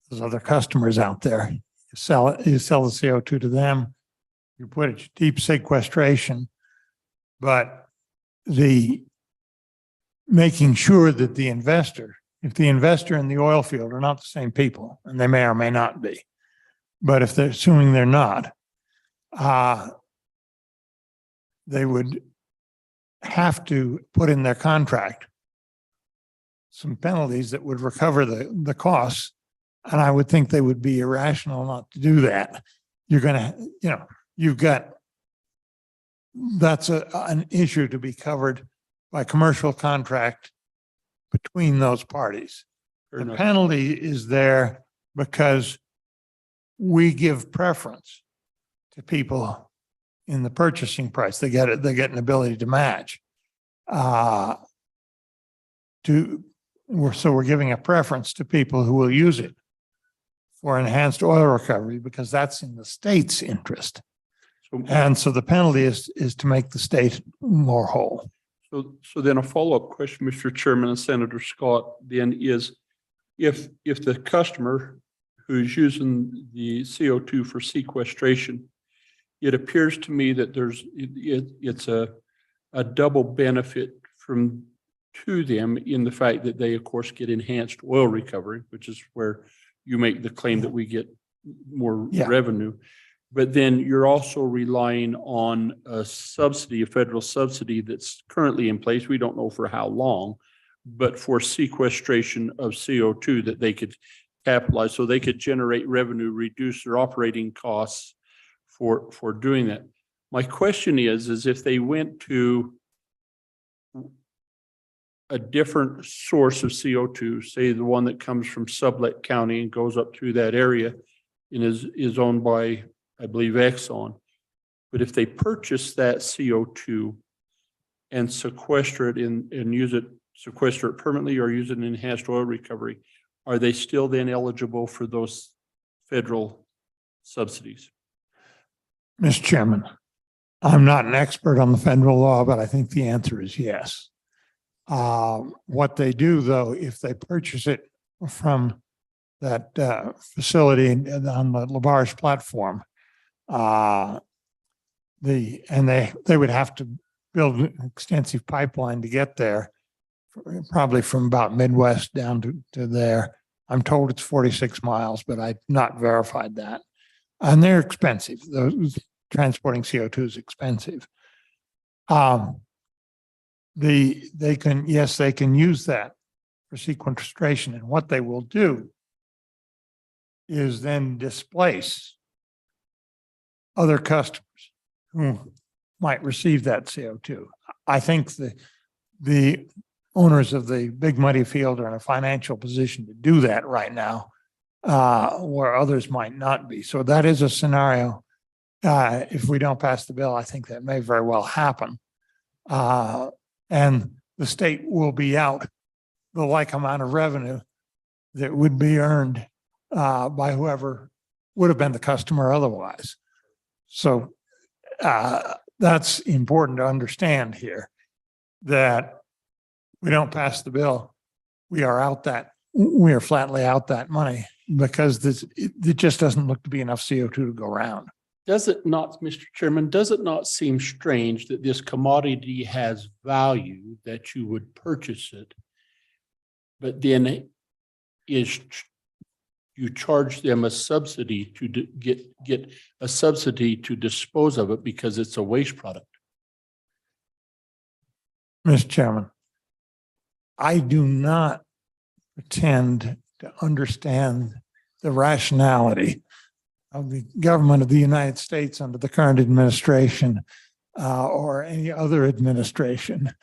[SPEAKER 18] there's other customers out there. You sell the CO2 to them, you put it deep sequestration, but the making sure that the investor, if the investor and the oil field are not the same people, and they may or may not be, but if they're assuming they're not, they would have to put in their contract some penalties that would recover the costs. And I would think they would be irrational not to do that. You're going to, you've got, that's an issue to be covered by commercial contract between those parties. The penalty is there because we give preference to people in the purchasing price. They get an ability to match. So we're giving a preference to people who will use it for enhanced oil recovery because that's in the state's interest. And so the penalty is to make the state more whole.
[SPEAKER 3] So then a follow-up question, Mr. Chairman and Senator Scott, then is if the customer who's using the CO2 for sequestration, it appears to me that it's a double benefit to them in the fact that they, of course, get enhanced oil recovery, which is where you make the claim that we get more revenue. But then you're also relying on a subsidy, a federal subsidy that's currently in place. We don't know for how long, but for sequestration of CO2 that they could capitalize, so they could generate revenue, reduce their operating costs for doing that. My question is if they went to a different source of CO2, say the one that comes from Sublette County and goes up through that area and is owned by, I believe, Exxon. But if they purchase that CO2 and sequester it and sequester it permanently or use it in enhanced oil recovery, are they still then eligible for those federal subsidies?
[SPEAKER 18] Mr. Chairman, I'm not an expert on the federal law, but I think the answer is yes. What they do, though, if they purchase it from that facility on the LaBarge platform. And they would have to build an extensive pipeline to get there, probably from about Midwest down to there. I'm told it's 46 miles, but I've not verified that. And they're expensive. Those transporting CO2 is expensive. They can use that for sequestration, and what they will do is then displace other customers who might receive that CO2. I think the owners of the Big Muddy Field are in a financial position to do that right now, where others might not be. So that is a scenario. If we don't pass the bill, I think that may very well happen. And the state will be out the like amount of revenue that would be earned by whoever would have been the customer otherwise. So that's important to understand here, that we don't pass the bill, we are flatly out that money, because it just doesn't look to be enough CO2 to go around.
[SPEAKER 3] Does it not, Mr. Chairman, does it not seem strange that this commodity has value, that you would purchase it, but then you charge them a subsidy to get a subsidy to dispose of it because it's a waste product?
[SPEAKER 18] Mr. Chairman, I do not pretend to understand the rationality of the government of the United States under the current administration or any other administration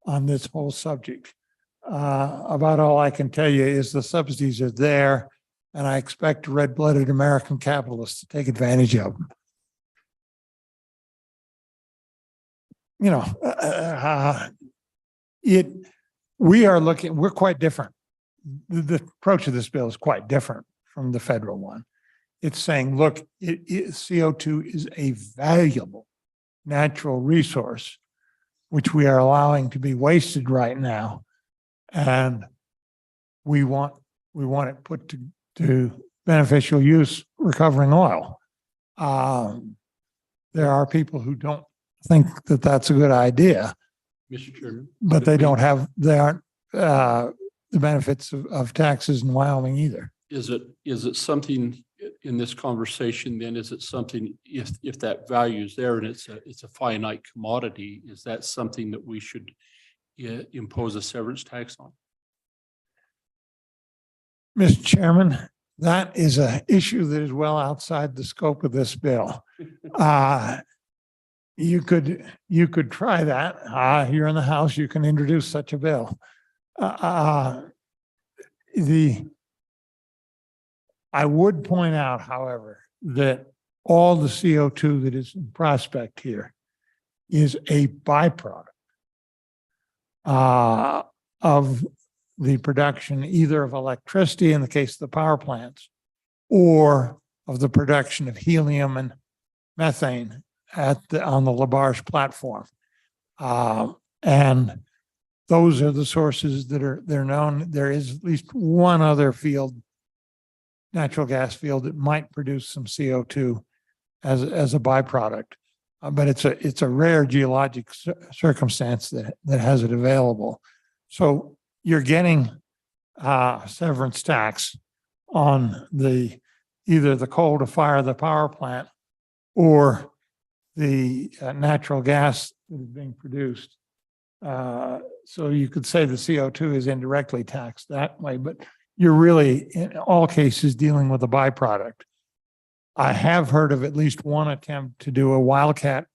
[SPEAKER 18] on this whole subject. About all I can tell you is the subsidies are there, and I expect red-blooded American capitalists to take advantage of them. You know, we're quite different. The approach of this bill is quite different from the federal one. It's saying, look, CO2 is a valuable natural resource, which we are allowing to be wasted right now. And we want it put to beneficial use, recovering oil. There are people who don't think that that's a good idea,
[SPEAKER 3] Mr. Chairman.
[SPEAKER 18] but they aren't the benefits of taxes in Wyoming either.
[SPEAKER 3] Is it something in this conversation, then, is it something, if that value is there and it's a finite commodity, is that something that we should impose a severance tax on?
[SPEAKER 18] Mr. Chairman, that is an issue that is well outside the scope of this bill. You could try that. You're in the House, you can introduce such a bill. I would point out, however, that all the CO2 that is in prospect here is a byproduct of the production either of electricity in the case of the power plants, or of the production of helium and methane on the LaBarge platform. And those are the sources they're known. There is at least one other field, natural gas field, that might produce some CO2 as a byproduct. But it's a rare geologic circumstance that has it available. So you're getting severance tax on either the coal to fire the power plant or the natural gas that is being produced. So you could say the CO2 is indirectly taxed that way, but you're really, in all cases, dealing with a byproduct. I have heard of at least one attempt to do a wildcat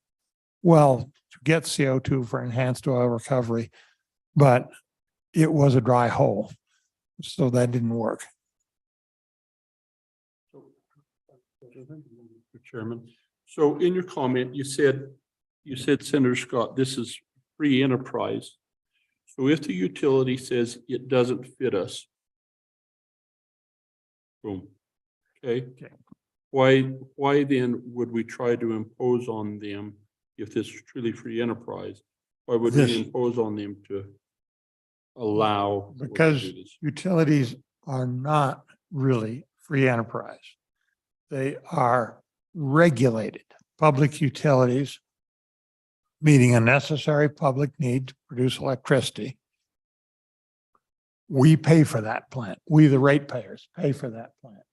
[SPEAKER 18] well to get CO2 for enhanced oil recovery, but it was a dry hole. So that didn't work.
[SPEAKER 3] Mr. Chairman, so in your comment, you said, Senator Scott, this is free enterprise. So if the utility says it doesn't fit us, boom. Okay. Why then would we try to impose on them, if this is truly free enterprise, why would we impose on them to allow?
[SPEAKER 18] Because utilities are not really free enterprise. They are regulated public utilities, meeting a necessary public need to produce electricity. We pay for that plant. We, the ratepayers, pay for that plant.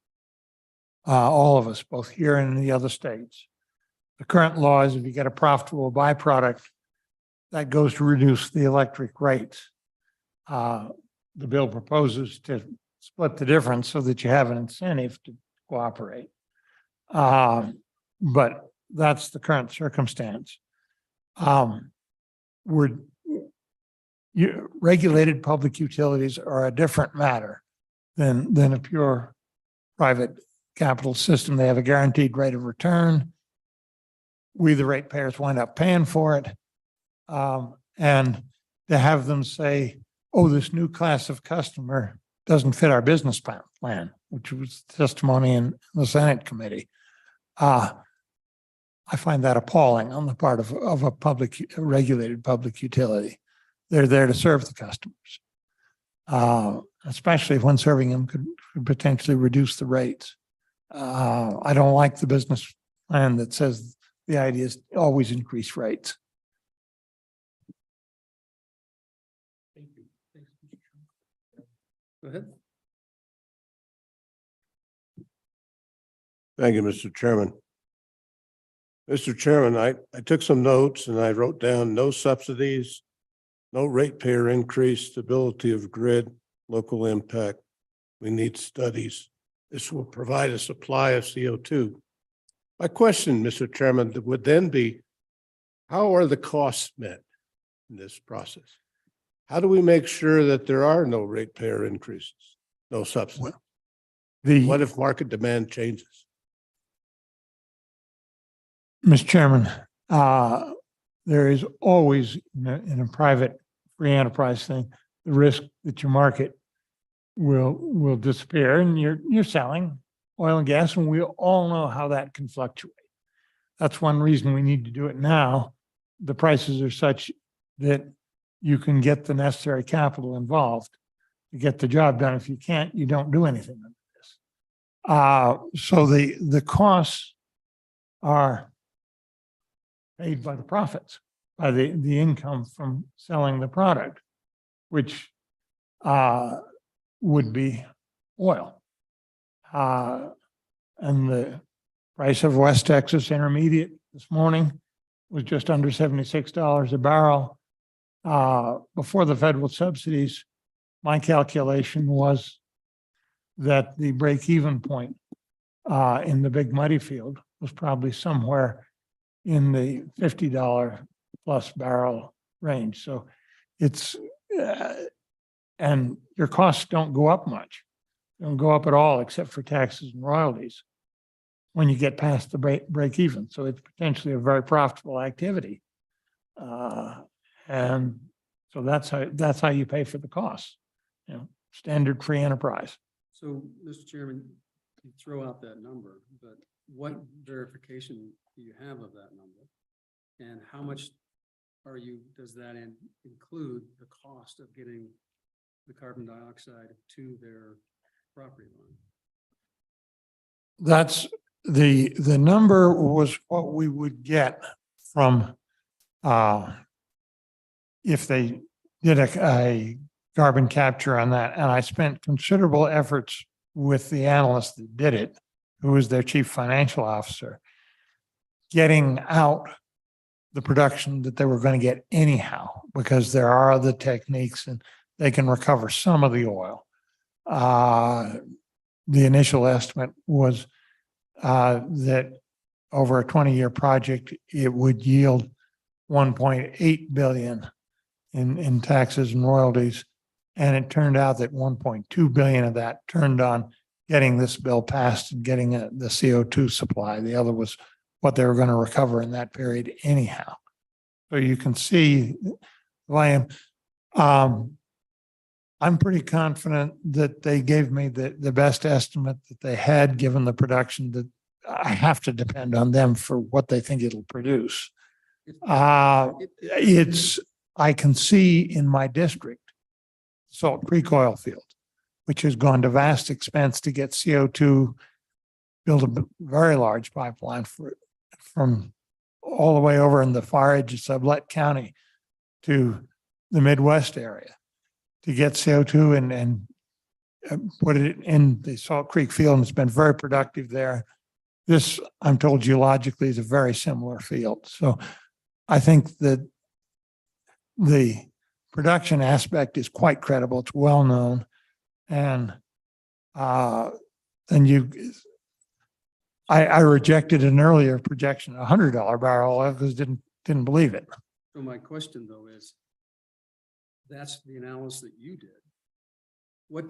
[SPEAKER 18] All of us, both here and in the other states. The current law is if you get a profitable byproduct, that goes to reduce the electric rates. The bill proposes to split the difference so that you have an incentive to cooperate. But that's the current circumstance. Regulated public utilities are a different matter than a pure private capital system. They have a guaranteed rate of return. We, the ratepayers, wind up paying for it. And to have them say, oh, this new class of customer doesn't fit our business plan, which was testimony in the Senate committee. I find that appalling on the part of a regulated public utility. They're there to serve the customers, especially when serving them could potentially reduce the rates. I don't like the business plan that says the idea is always increase rates.
[SPEAKER 2] Thank you. Thanks, Mr. Chairman. Go ahead.
[SPEAKER 7] Thank you, Mr. Chairman. Mr. Chairman, I took some notes and I wrote down no subsidies, no ratepayer increase, stability of grid, local impact. We need studies. This will provide a supply of CO2. My question, Mr. Chairman, would then be, how are the costs met in this process? How do we make sure that there are no ratepayer increases, no subsidies? What if market demand changes?
[SPEAKER 18] Mr. Chairman, there is always in a private free enterprise thing, the risk that your market will disappear and you're selling oil and gas, and we all know how that can fluctuate. That's one reason we need to do it now. The prices are such that you can get the necessary capital involved to get the job done. If you can't, you don't do anything under this. So the costs are paid by the profits, by the income from selling the product, which would be oil. And the price of West Texas Intermediate this morning was just under $76 a barrel. Before the federal subsidies, my calculation was that the break-even point in the Big Muddy field was probably somewhere in the $50 plus barrel range. So it's, and your costs don't go up much. They don't go up at all except for taxes and royalties when you get past the break even. So it's potentially a very profitable activity. And so that's how you pay for the costs, you know, standard free enterprise.
[SPEAKER 2] So, Mr. Chairman, you throw out that number, but what verification do you have of that number? And how much does that include the cost of getting the carbon dioxide to their property line?
[SPEAKER 18] That's the number was what we would get from if they did a carbon capture on that. And I spent considerable efforts with the analyst that did it, who was their chief financial officer, getting out the production that they were going to get anyhow, because there are other techniques and they can recover some of the oil. The initial estimate was that over a 20-year project, it would yield 1.8 billion in taxes and royalties. And it turned out that 1.2 billion of that turned on getting this bill passed and getting the CO2 supply. The other was what they were going to recover in that period anyhow. So you can see volume. I'm pretty confident that they gave me the best estimate that they had, given the production that I have to depend on them for what they think it'll produce. I can see in my district, Salt Creek oil field, which has gone to vast expense to get CO2, build a very large pipeline from all the way over in the far edge of Sublette County to the Midwest area to get CO2 and put it in the Salt Creek field, and it's been very productive there. This, I'm told geologically, is a very similar field. So I think that the production aspect is quite credible. It's well known. And then I rejected an earlier projection, $100 barrel, because didn't believe it.
[SPEAKER 2] So my question though is, that's the analysis that you did. What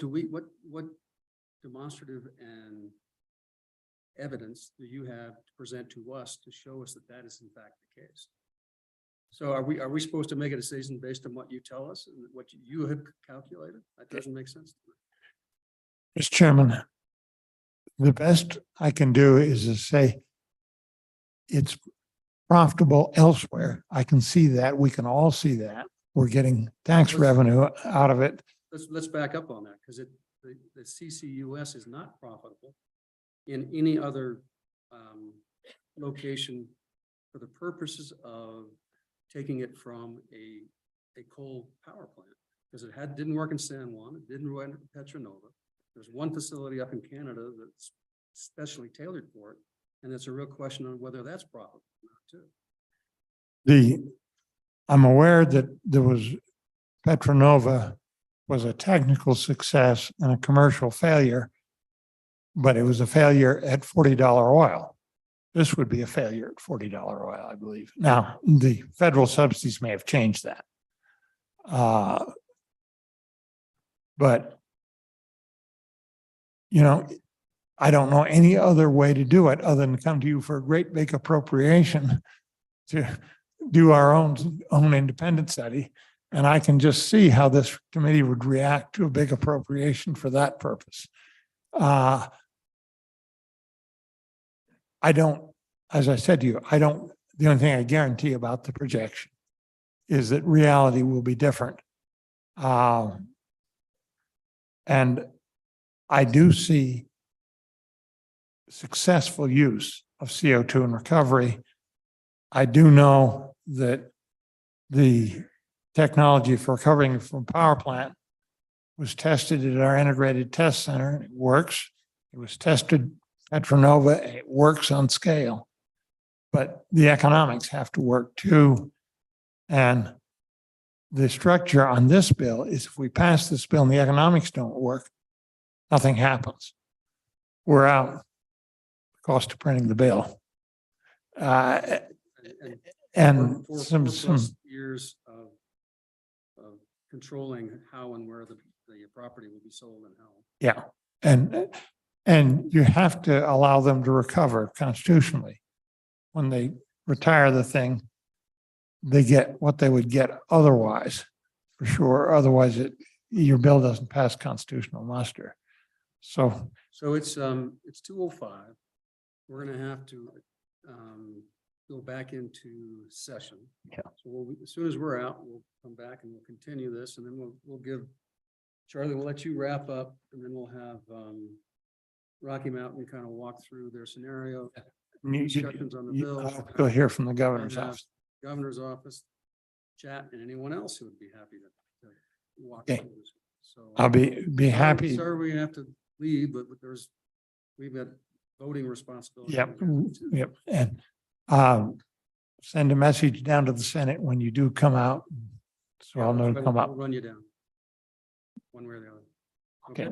[SPEAKER 2] demonstrative and evidence do you have to present to us to show us that that is in fact the case? So are we supposed to make a decision based on what you tell us and what you have calculated? That doesn't make sense to me.
[SPEAKER 18] Mr. Chairman, the best I can do is to say it's profitable elsewhere. I can see that. We can all see that. We're getting tax revenue out of it.
[SPEAKER 2] Let's back up on that, because the CCUS is not profitable in any other location for the purposes of taking it from a coal power plant, because it didn't work in San Juan, it didn't work in Petra Nova. There's one facility up in Canada that's specially tailored for it, and it's a real question on whether that's profitable or not too.
[SPEAKER 18] I'm aware that there was Petra Nova was a technical success and a commercial failure, but it was a failure at $40 oil. This would be a failure at $40 oil, I believe. Now, the federal subsidies may have changed that. But, you know, I don't know any other way to do it other than come to you for a great big appropriation to do our own independent study. And I can just see how this committee would react to a big appropriation for that purpose. I don't, as I said to you, the only thing I guarantee about the projection is that reality will be different. And I do see successful use of CO2 in recovery. I do know that the technology for recovering from power plant was tested at our integrated test center, and it works. It was tested at Petra Nova, and it works on scale. But the economics have to work too. And the structure on this bill is if we pass this bill and the economics don't work, nothing happens. We're out. The cost of printing the bill. And some
[SPEAKER 2] years of controlling how and where the property will be sold and how.
[SPEAKER 18] Yeah, and you have to allow them to recover constitutionally. When they retire the thing, they get what they would get otherwise, for sure. Otherwise, your bill doesn't pass constitutional muster. So
[SPEAKER 2] it's 2:05. We're going to have to go back into session.
[SPEAKER 18] Yeah.
[SPEAKER 2] So as soon as we're out, we'll come back and we'll continue this, and then we'll give Charlie. We'll let you wrap up, and then we'll have Rocky Mountain kind of walk through their scenario. Discussions on the bill.
[SPEAKER 18] I'll go hear from the governor's office.
[SPEAKER 2] Governor's office, chat, and anyone else who would be happy to walk
[SPEAKER 18] Okay.
[SPEAKER 2] through this. So
[SPEAKER 18] I'll be happy.
[SPEAKER 2] Sorry, we have to leave, but we've got voting responsibility.
[SPEAKER 18] Yep. And send a message down to the Senate when you do come out. So I'll know to come up.
[SPEAKER 2] We'll run you down one way or the other.
[SPEAKER 18] Okay.